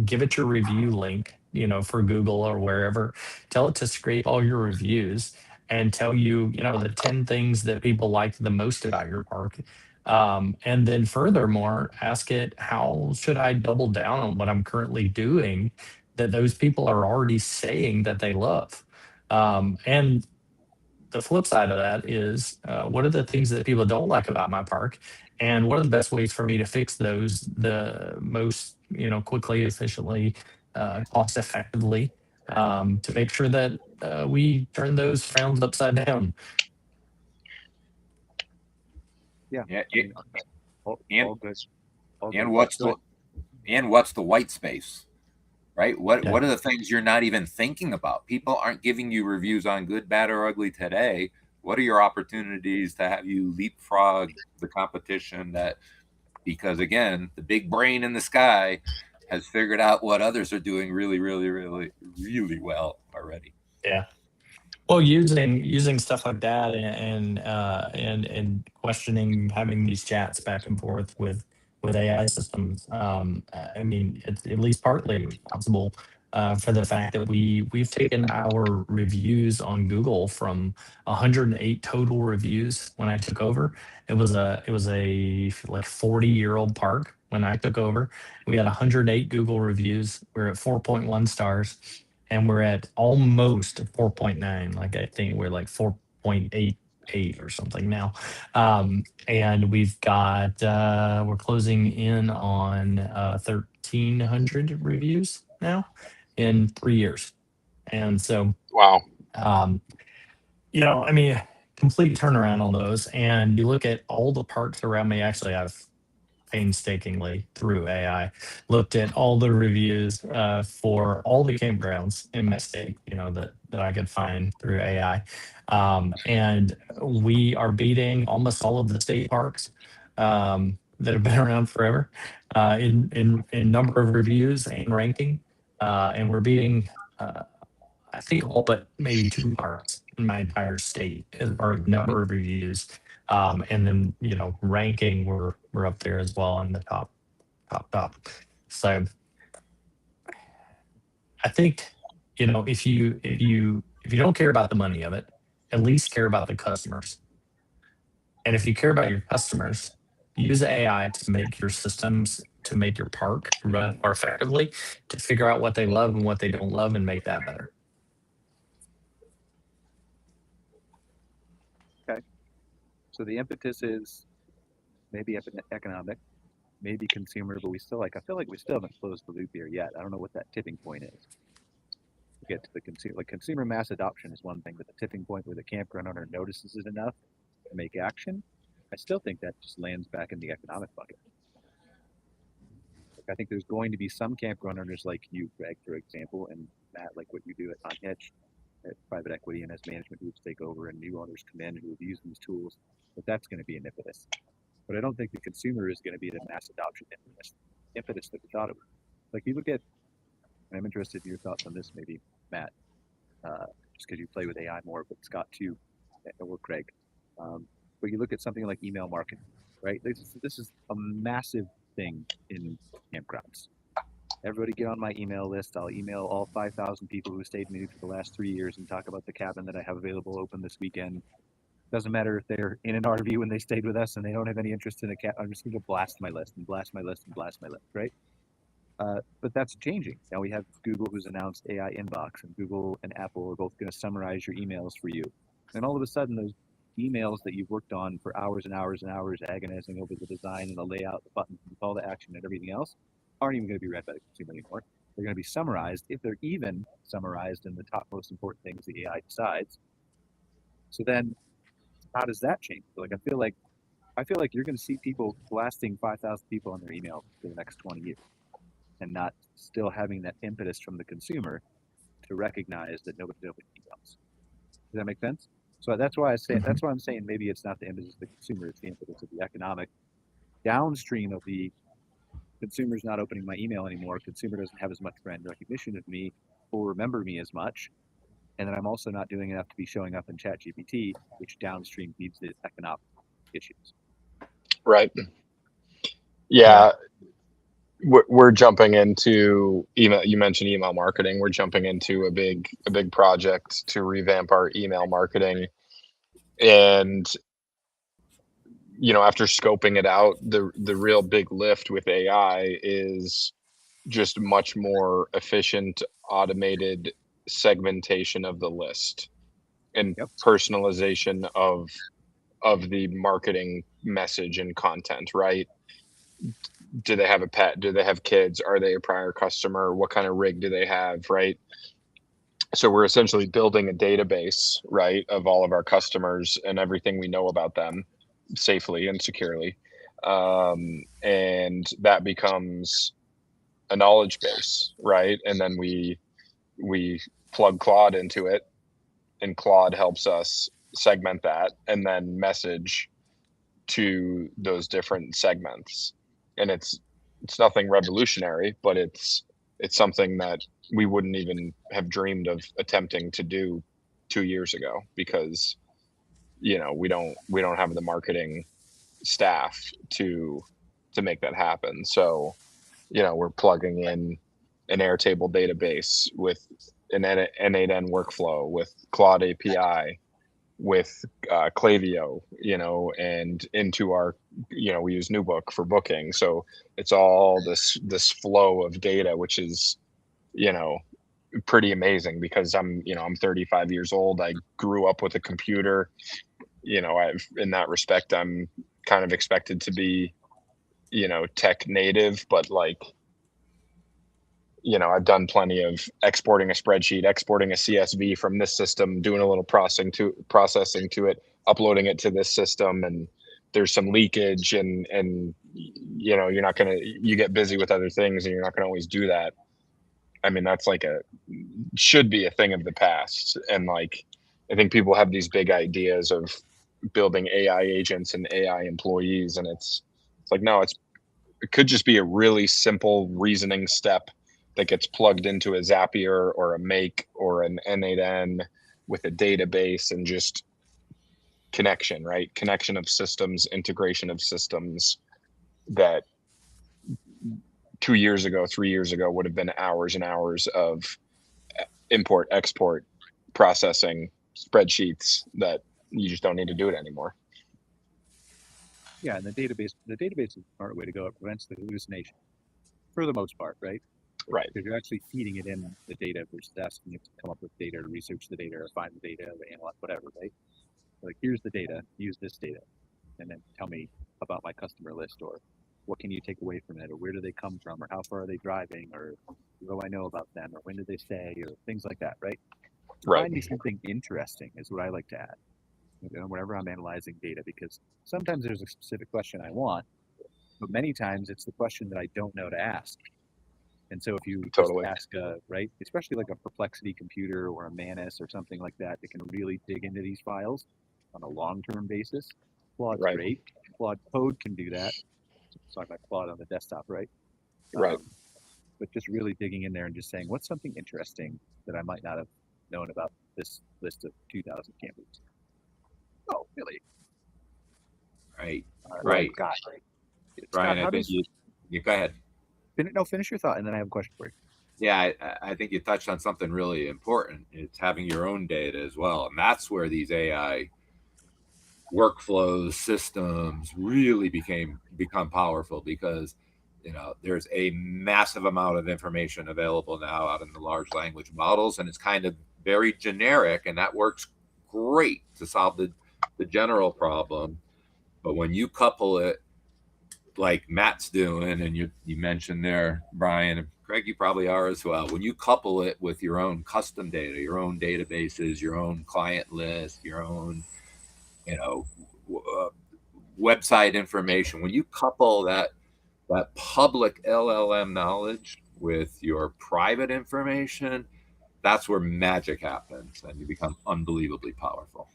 Give it your review link, for Google or wherever. Tell it to scrape all your reviews and tell you, the 10 things that people liked the most about your park. And then furthermore, ask it, how should I double down on what I'm currently doing that those people are already saying that they love. And the flip side of that is, what are the things that people don't like about my park, and what are the best ways for me to fix those the most, quickly, efficiently, cost effectively, to make sure that we turn those frowns upside down. Yeah. Yeah, I mean, all good. All good. and what's the white space, right? What Yeah. are the things you're not even thinking about? People aren't giving you reviews on good, bad, or ugly today. What are your opportunities to have you leapfrog the competition? That, because again, the big brain in the sky has figured out what others are doing really, really, really, really well already. Yeah. Well, using stuff like that, and questioning, having these chats back and forth with AI systems. I mean, it's at least partly responsible for the fact that we've taken our reviews on Google from 108 total reviews when I took over. It was a like 40-year-old park when I took over. We had 108 Google reviews. We're at 4.1 stars, and we're at almost 4.9. Like, I think we're like 4.88 or something now. And we've got we're closing in on 1,300 reviews now in 3 years. And so, Wow. um, I mean, complete turnaround on those. And you look at all the parks around me. Actually, I've painstakingly, through AI, looked at all the reviews for all the campgrounds in my state, that I could find through AI. And we are beating almost all of the state parks that have been around forever, in number of reviews and ranking. And we're beating, I think, all but maybe two parks in my entire state as far as number of reviews. And then, ranking, we're up there as well in the top. So I think, if you don't care about the money of it, at least care about the customers. And if you care about your customers, use AI to make your systems, to make your park run more effectively, to figure out what they love and what they don't love, and make that better. Okay. So the impetus is maybe economic, maybe consumer, but I feel like we still haven't closed the loop here yet. I don't know what that tipping point is to get to the consumer. Like, consumer mass adoption is one thing, but the tipping point where the campground owner notices it enough to make action, I still think that just lands back in the economic bucket. Like, I think there's going to be some campground owners like you, Greg, for example, and Matt, like what you do at Unhitched, at private equity, and as management groups take over and new owners come in who have used these tools, that's going to be an impetus. But I don't think the consumer is going to be the mass adoption impetus that we thought it would. Like, you look at, and I'm interested in your thoughts on this, maybe, Matt, just because you play with AI more, but Scott too, or Craig. But you look at something like email marketing, right? This is a massive thing in campgrounds. Everybody get on my email list. I'll email all 5,000 people who stayed with me for the last 3 years and talk about the cabin that I have available open this weekend. Doesn't matter if they're in an RV when they stayed with us and they don't have any interest in a cat. I'm just going to blast my list and blast my list and blast my list, right? But that's changing. Now we have Google, who's announced AI Inbox, and Google and Apple are both going to summarize your emails for you. And all of a sudden, those emails that you've worked on for hours and hours and hours, agonizing over the design and the layout, the buttons, and the call to action, and everything else, aren't even going to be read by the consumer anymore. They're going to be summarized, if they're even summarized in the top most important things the AI decides. So then, how does that change? Like, I feel like you're going to see people blasting 5,000 people on their email for the next 20 years, and not still having that impetus from the consumer to recognize that nobody's opening emails. Does that make sense? So that's why that's why I'm saying maybe it's not the impetus of the consumer, it's the impetus of the economic downstream of the consumer's not opening my email anymore. Consumer doesn't have as much brand recognition of me or remember me as much. And then I'm also not doing enough to be showing up in ChatGPT, which downstream feeds the economic issues. Right. Yeah. We're jumping into email. You mentioned email marketing. We're jumping into a big project to revamp our email marketing. And, after scoping it out, the real big lift with AI is just much more efficient, automated segmentation of the list and personalization of the marketing message and content, right? Do they have a pet? Do they have kids? Are they a prior customer? What kind of rig do they have, right? So we're essentially building a database, right, of all of our customers and everything we know about them safely and securely. And that becomes a knowledge base, right? And then we plug Claude into it, and Claude helps us segment that and then message to those different segments. And it's nothing revolutionary, but it's something that we wouldn't even have dreamed of attempting to do 2 years ago, because we don't have the marketing staff to make that happen. So we're plugging in an Airtable database with an N8N workflow, with Claude API, with Klaviyo, and into our, we use NewBook for booking. So it's all this flow of data, which is, pretty amazing, because I'm 35 years old. I grew up with a computer. In that respect, I'm kind of expected to be, tech native, but like, I've done plenty of exporting a spreadsheet, exporting a CSV from this system, doing a little processing to it, uploading it to this system, and there's some leakage, and you get busy with other things, and you're not gonna always do that. I mean, that's like should be a thing of the past. And like, I think people have these big ideas of building AI agents and AI employees, and it's like, no, it could just be a really simple reasoning step that gets plugged into a Zapier or a Make or an N8N with a database, and just connection, right? Connection of systems, integration of systems that 2 years ago, 3 years ago would have been hours and hours of import, export, processing, spreadsheets that you just don't need to do it anymore. Yeah, and the database is a smart way to go. It prevents the hallucination for the most part, right? Right. Because you're actually feeding it in the data versus asking it to come up with data, or research the data, or find the data, or analyze whatever, right? Like, here's the data, use this data, and then tell me about my customer list, or what can you take away from it, or where do they come from, or how far are they driving, or what do I know about them, or when did they stay, or things like that, right? Right. Find me something interesting is what I like to add, whenever I'm analyzing data, because sometimes there's a specific question I want, but many times it's the question that I don't know to ask. And so if you Totally just ask right, especially like a Perplexity computer or a Manus or something like that can really dig into these files on a long-term basis. Claude's right. great. Claude Code can do that. Talking about Claude on the desktop, right? Right. But just really digging in there and just saying, what's something interesting that I might not have known about this list of 2,000 campers? Oh, really? Right. Right. God. Brian, I think you go ahead. Finish your thought, and then I have a question for you. Yeah, I think you touched on something really important. It's having your own data as well. And that's where these AI workflows, systems really become powerful, because there's a massive amount of information available now out in the large language models, and it's kind of very generic, and that works great to solve the general problem. But when you couple it like Matt's doing, and you mentioned there, Brian, and Craig, you probably are as well, when you couple it with your own custom data, your own databases, your own client list, your own website information, when you couple that public LLM knowledge with your private information, that's where magic happens, and you become unbelievably powerful.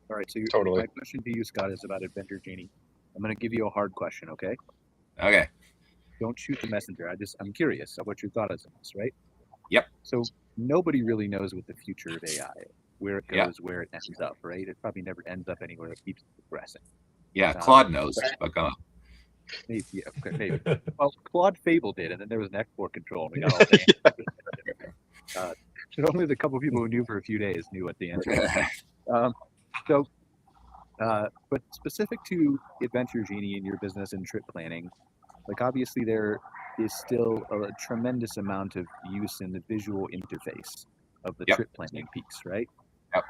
All right, so Totally. My question to you, Scott, is about Adventure Genie. I'm going to give you a hard question, okay? Okay. Don't shoot the messenger. I'm curious of what your thought is on this, right? Yep. So nobody really knows what the future of AI, where it goes, where it ends up, right? It probably never ends up anywhere. It keeps progressing. Yeah, Claude knows, but go on. Maybe, yeah, okay, maybe. Well, Claude Fable did, and then there was an export control, and we got all the answers. But only the couple people who knew for a few days knew what the answer was. But specific to Adventure Genie and your business and trip planning, like obviously there is still a tremendous amount of use in the visual interface of the Yep. trip planning piece, right? Yep.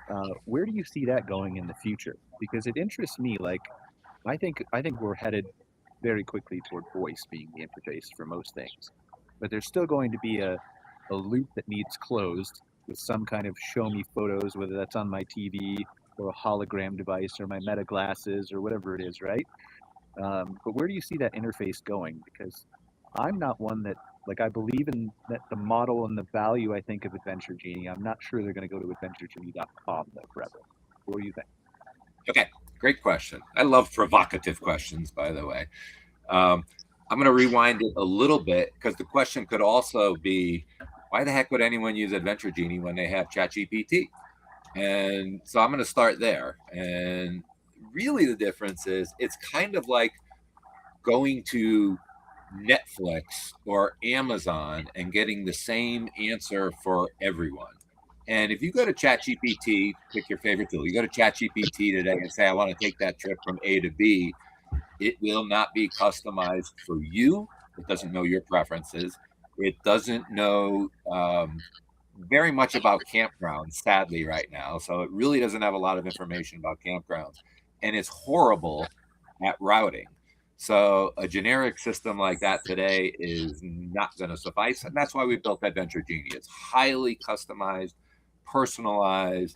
Where do you see that going in the future? Because it interests me. Like, I think we're headed very quickly toward voice being the interface for most things, but there's still going to be a loop that needs closed with some kind of show me photos, whether that's on my TV or a hologram device or my meta glasses or whatever it is, right? But where do you see that interface going? Because I'm not one that, like, I believe in that the model and the value, I think, of Adventure Genie. I'm not sure they're going to go to adventuregenie.com though forever. What do you think? Okay, great question. I love provocative questions, by the way. I'm going to rewind it a little bit because the question could also be, why the heck would anyone use Adventure Genie when they have ChatGPT? And so I'm going to start there. And really the difference is it's kind of like going to Netflix or Amazon and getting the same answer for everyone. And if you go to ChatGPT, pick your favorite tool. You go to ChatGPT today and say, I want to take that trip from A to B. It will not be customized for you. It doesn't know your preferences. It doesn't know very much about campgrounds, sadly, right now. So it really doesn't have a lot of information about campgrounds. And it's horrible at routing. So a generic system like that today is not going to suffice. And that's why we built Adventure Genie. It's highly customized, personalized,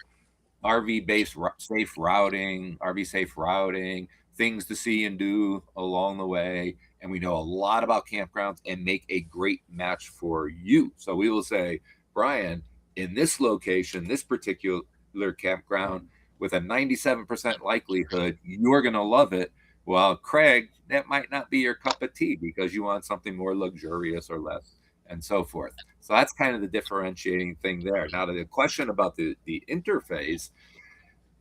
RV-based safe routing, RV safe routing, things to see and do along the way. And we know a lot about campgrounds and make a great match for you. So we will say, Brian, in this location, this particular campground, with a 97% likelihood, you're going to love it. Well, Craig, that might not be your cup of tea because you want something more luxurious or less, and so forth. So that's kind of the differentiating thing there. Now, to the question about the interface,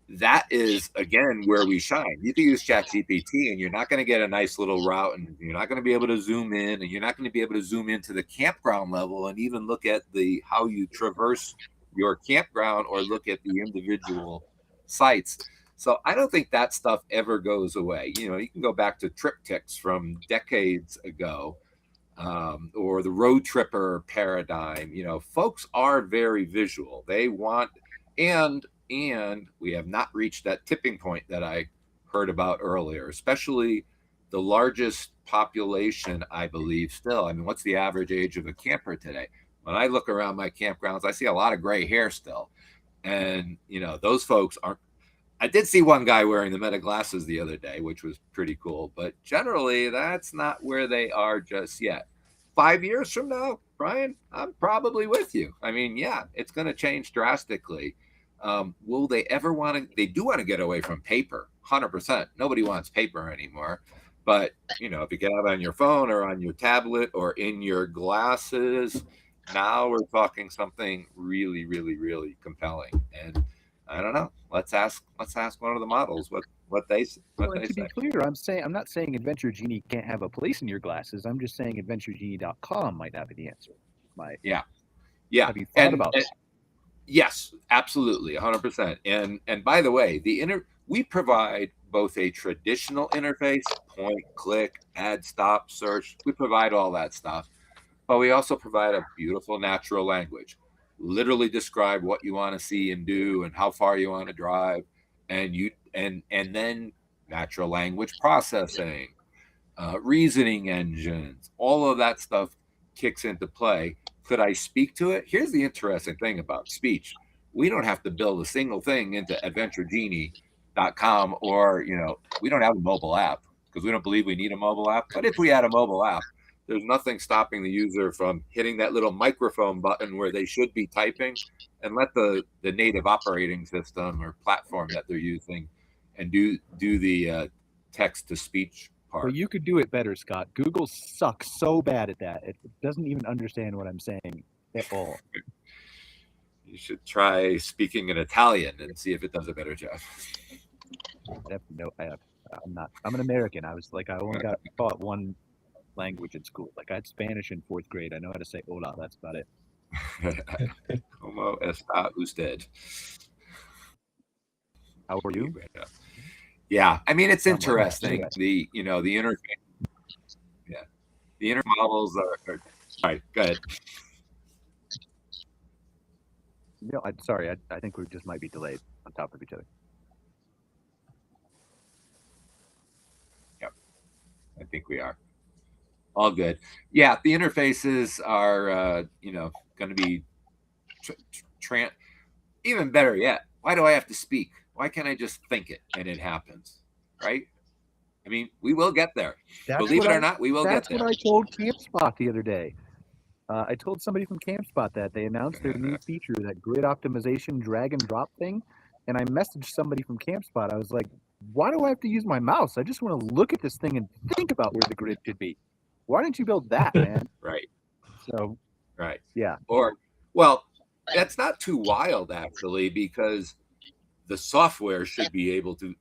that is, again, where we shine. You can use ChatGPT and you're not going to get a nice little route, and you're not going to be able to zoom in, and you're not going to be able to zoom into the campground level and even look at how you traverse your campground or look at the individual sites. So I don't think that stuff ever goes away. You know, you can go back to triptychs from decades ago, or the road tripper paradigm. You know, folks are very visual. They want, and we have not reached that tipping point that I heard about earlier, especially the largest population, I believe, still. I mean, what's the average age of a camper today? When I look around my campgrounds, I see a lot of gray hair still. And, you know, those folks aren't. I did see one guy wearing the meta glasses the other day, which was pretty cool. But generally, that's not where they are just yet. 5 years from now, Brian, I'm probably with you. I mean, yeah, it's going to change drastically. Will they ever want to? They do want to get away from paper, 100%. Nobody wants paper anymore. But, you know, if you get it on your phone or on your tablet or in your glasses, now we're talking something really, really, really compelling. And I don't know. Let's ask one of the models what they say. To be clear, I'm not saying Adventure Genie can't have a place in your glasses. I'm just saying AdventureGenie.com might not be the answer. Yeah. Have you thought about that? Yes, absolutely, 100%. And by the way, we provide both a traditional interface, point, click, add, stop, search. We provide all that stuff, but we also provide a beautiful natural language. Literally describe what you want to see and do and how far you want to drive, and then natural language processing, reasoning engines, all of that stuff kicks into play. Could I speak to it? Here's the interesting thing about speech. We don't have to build a single thing into adventuregenie.com, or, you know, we don't have a mobile app because we don't believe we need a mobile app. But if we had a mobile app, there's nothing stopping the user from hitting that little microphone button where they should be typing, and let the native operating system or platform that they're using and do the text to speech part. Well, you could do it better, Scott. Google sucks so bad at that. It doesn't even understand what I'm saying at all. You should try speaking in Italian and see if it does a better job. I'm an American. I only got taught one language in school. Like, I had Spanish in 4th grade. I know how to say hola. That's about it. Como está usted? How are you? Yeah, I mean, it's interesting. The interface. The inner models are all right. Go ahead. No, I'm sorry. I think we just might be delayed on top of each other. Yep, I think we are. All good. Yeah, the interfaces are, going to be even better yet. Why do I have to speak? Why can't I just think it and it happens? Right? I mean, we will get there. Believe it or not, we will get there. That's what I told CampSpot the other day. I told somebody from CampSpot that they announced their new feature, that grid optimization drag and drop thing. And I messaged somebody from CampSpot. I was like, why do I have to use my mouse? I just want to look at this thing and think about where the grid should be. Why didn't you build that, man? Right. So, right. Yeah. Or, well, that's not too wild, actually, because the software should be able to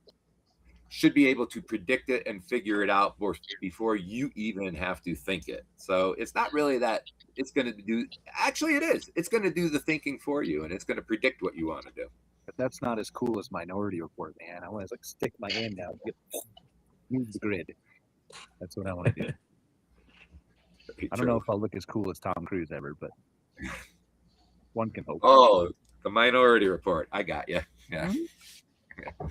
predict it and figure it out before you even have to think it. So it's not really that it's going to do. Actually, it is. It's going to do the thinking for you, and it's going to predict what you want to do. But that's not as cool as Minority Report, man. I want to stick my hand out, move the grid. That's what I want to do. I don't know if I'll look as cool as Tom Cruise ever, but one can hope. Oh, the Minority Report. I got you. Yeah. Mm-hmm.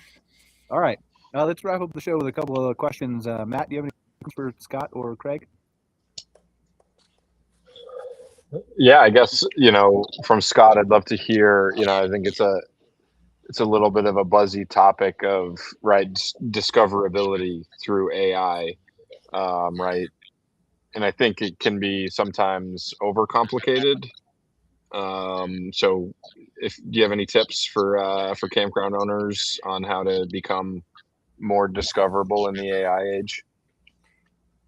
All right. Let's wrap up the show with a couple of questions. Matt, do you have any questions for Scott or Craig? Yeah, I guess, from Scott, I'd love to hear, I think it's a little bit of a buzzy topic of, right, discoverability through AI, right? And I think it can be sometimes overcomplicated. So do you have any tips for campground owners on how to become more discoverable in the AI age?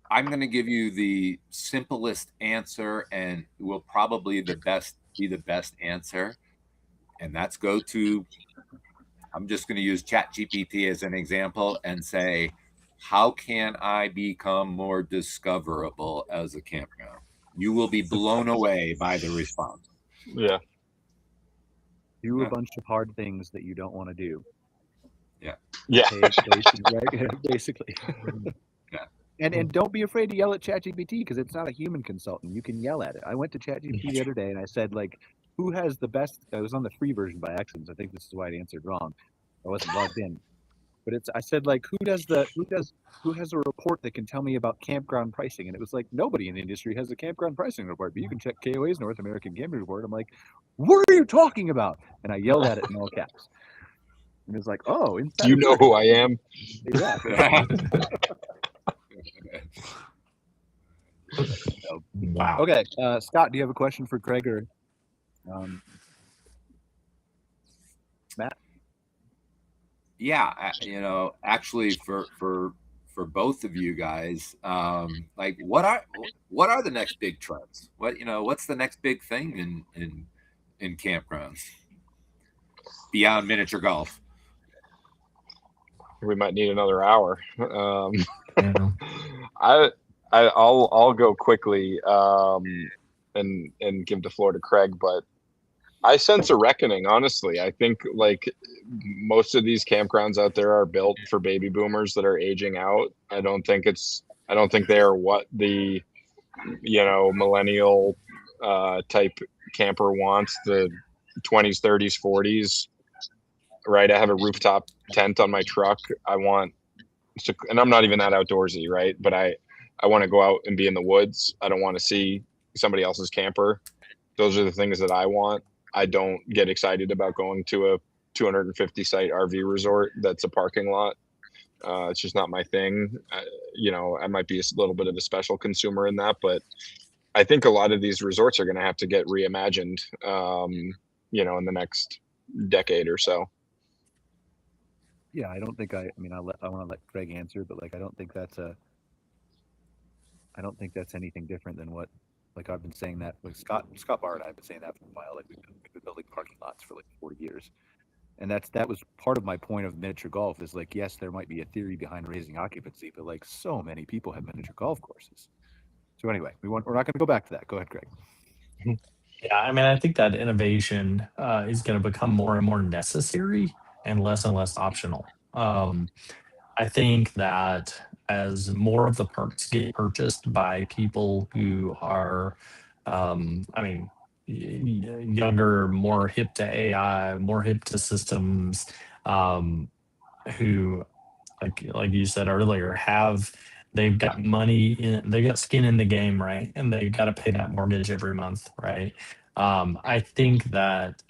I'm going to give you the simplest answer, and will probably be the best answer. And that's I'm just going to use ChatGPT as an example and say, how can I become more discoverable as a campground? You will be blown away by the response. Yeah. Do a bunch of hard things that you don't want to do. Yeah. Yeah. Basically. Yeah. And don't be afraid to yell at ChatGPT, because it's not a human consultant. You can yell at it. I went to ChatGPT the other day and I said, who has the best? I was on the free version by accident. I think this is why it answered wrong. I wasn't logged in. But I said, who has a report that can tell me about campground pricing? And it was like, nobody in the industry has a campground pricing report, but you can check KOA's North American Camping Report. I'm like, what are you talking about? And I yelled at it in all caps. And it was like, oh, do you know who I am? Exactly. Wow. Okay, Scott, do you have a question for Craig or Matt? Yeah, actually, for both of you guys, what are the next big trends? What's the next big thing in campgrounds beyond miniature golf? We might need another hour. Yeah. I'll go quickly and give the floor to Craig, but I sense a reckoning, honestly. I think most of these campgrounds out there are built for baby boomers that are aging out. I don't think they are what the millennial type camper wants, the 20s, 30s, 40s. Right, I have a rooftop tent on my truck. And I'm not even that outdoorsy, right? But I want to go out and be in the woods. I don't want to see somebody else's camper. Those are the things that I want. I don't get excited about going to a 250 site RV resort that's a parking lot. It's just not my thing. I might be a little bit of a special consumer in that, but I think a lot of these resorts are going to have to get reimagined, in the next decade or so. Yeah, I don't think I want to let Craig answer, but I don't think that's anything different than what I've been saying that Scott Barr and I have been saying that for a while. We've been building parking lots for 40 years. And that was part of my point of miniature golf is yes, there might be a theory behind raising occupancy, but so many people have miniature golf courses. So anyway, we're not going to go back to that. Go ahead, Craig. Yeah, I think that innovation is going to become more and more necessary and less optional. I think that as more of the parks get purchased by people who are, younger, more hip to AI, more hip to systems, who, like you said earlier, they've got money in, they got skin in the game, right? And they got to pay that mortgage every month, right? I think that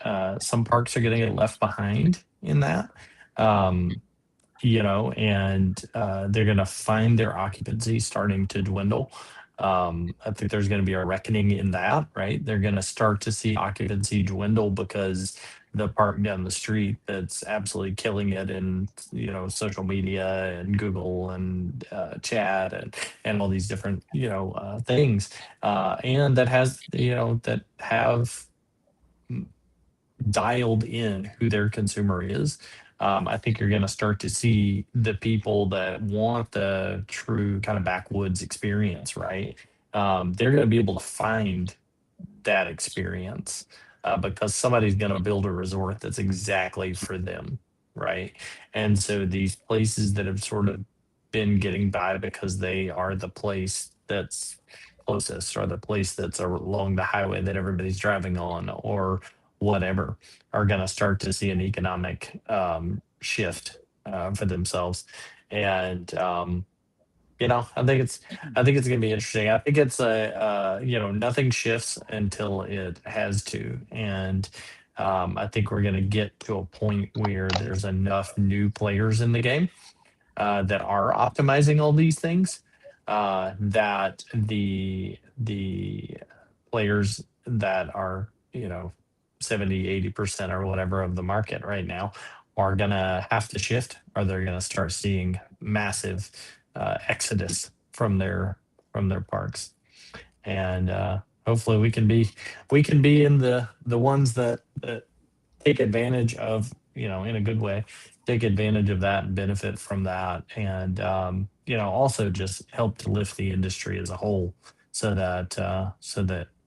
some parks are going to get left behind in that. And they're going to find their occupancy starting to dwindle. I think there's going to be a reckoning in that, right? They're going to start to see occupancy dwindle because the park down the street that's absolutely killing it in, social media and Google and chat and all these different, things, and that have dialed in who their consumer is. I think you're going to start to see the people that want the true kind of backwoods experience, right? They're going to be able to find that experience because somebody's going to build a resort that's exactly for them, right? And so these places that have sort of been getting by because they are the place that's closest or the place that's along the highway that everybody's driving on or whatever are going to start to see an economic shift for themselves. And I think it's going to be interesting. I think it's nothing shifts until it has to, and I think we're going to get to a point where there's enough new players in the game that are optimizing all these things, that the players that are 70-80% or whatever of the market right now are gonna have to shift, or they're gonna start seeing massive exodus from their parks. And hopefully we can be in the ones that take advantage of, in a good way, take advantage of that and benefit from that. And, also just help to lift the industry as a whole so that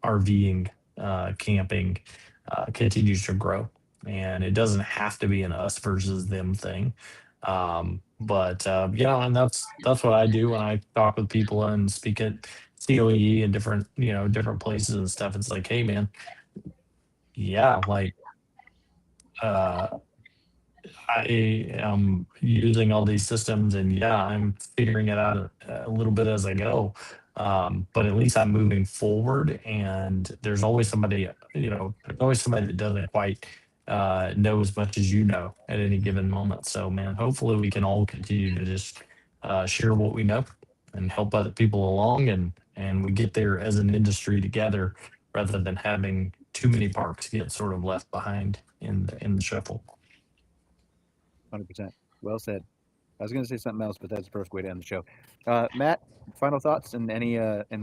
RVing, camping, continues to grow. And it doesn't have to be an us versus them thing. And that's what I do when I talk with people and speak at COE and different places and stuff. It's like, hey man, yeah, like, uh, I am using all these systems, and yeah, I'm figuring it out a little bit as I go. But at least I'm moving forward, and there's always somebody that doesn't quite know as much as you know at any given moment. So, man, hopefully we can all continue to just share what we know and help other people along, and we get there as an industry together rather than having too many parks get sort of left behind in the shuffle. 100%. Well said. I was going to say something else, but that's the perfect way to end the show. Matt, final thoughts and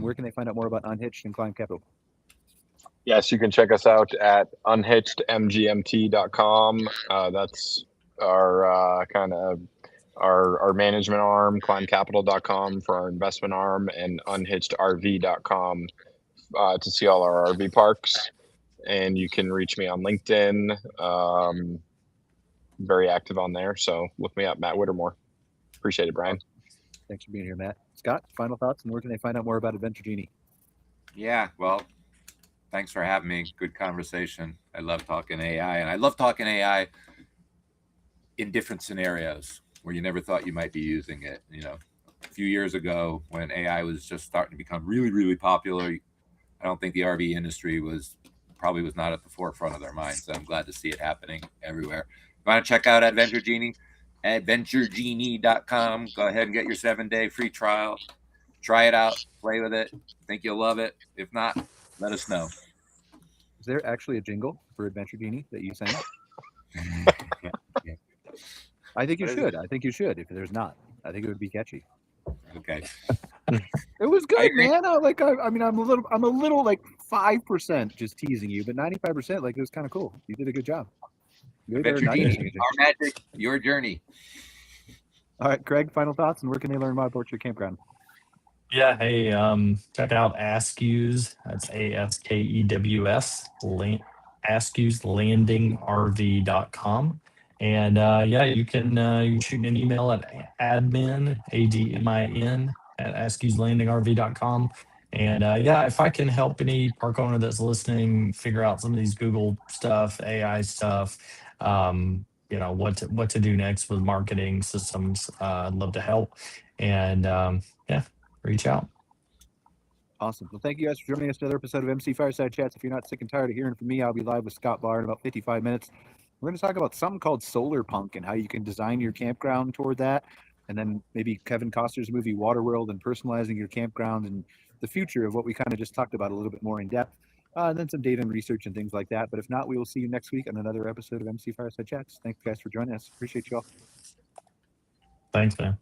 where can they find out more about Unhitched and Climb Capital? Yes, you can check us out at unhitchedmgmt.com. That's our kind of our management arm, climbcapital.com for our investment arm, and unhitchedrv.com to see all our RV parks. And you can reach me on LinkedIn. Very active on there. So look me up, Matt Whitermore. Appreciate it, Brian. Thanks for being here, Matt. Scott, final thoughts and where can they find out more about Adventure Genie? Yeah, well, thanks for having me. Good conversation. I love talking AI, and I love talking AI in different scenarios where you never thought you might be using it. A few years ago when AI was just starting to become really, really popular, I don't think the RV industry probably was not at the forefront of their minds. So I'm glad to see it happening everywhere. If you want to check out Adventure Genie, adventuregenie.com. Go ahead and get your 7-day free trial. Try it out. Play with it. Think you'll love it. If not, let us know. Is there actually a jingle for Adventure Genie that you sang? Yeah. I think you should. I think you should. If there's not, I think it would be catchy. Okay. It was good, man. I'm a little like 5% just teasing you, but 95%, like, it was kind of cool. You did a good job. Adventure Genie, our magic, your journey. All right, Craig, final thoughts and where can they learn more about your campground? Yeah, hey, check out Askews. That's ASKEWS, Askews landingrv.com. And you can shoot me an email at admin, ADMIN, at askieslandingrv.com. And if I can help any park owner that's listening figure out some of these Google stuff, AI stuff, what to do next with marketing systems, I'd love to help. And reach out. Awesome. Well, thank you guys for joining us for another episode of MC Fireside Chats. If you're not sick and tired of hearing from me, I'll be live with Scott Barr in about 55 minutes. We're going to talk about something called solar punk and how you can design your campground toward that. And then maybe Kevin Costner's movie Waterworld and personalizing your campground and the future of what we kind of just talked about a little bit more in depth. And then some data and research and things like that. But if not, we will see you next week on another episode of MC Fireside Chats. Thanks, guys, for joining us. Appreciate you all. Thanks, man.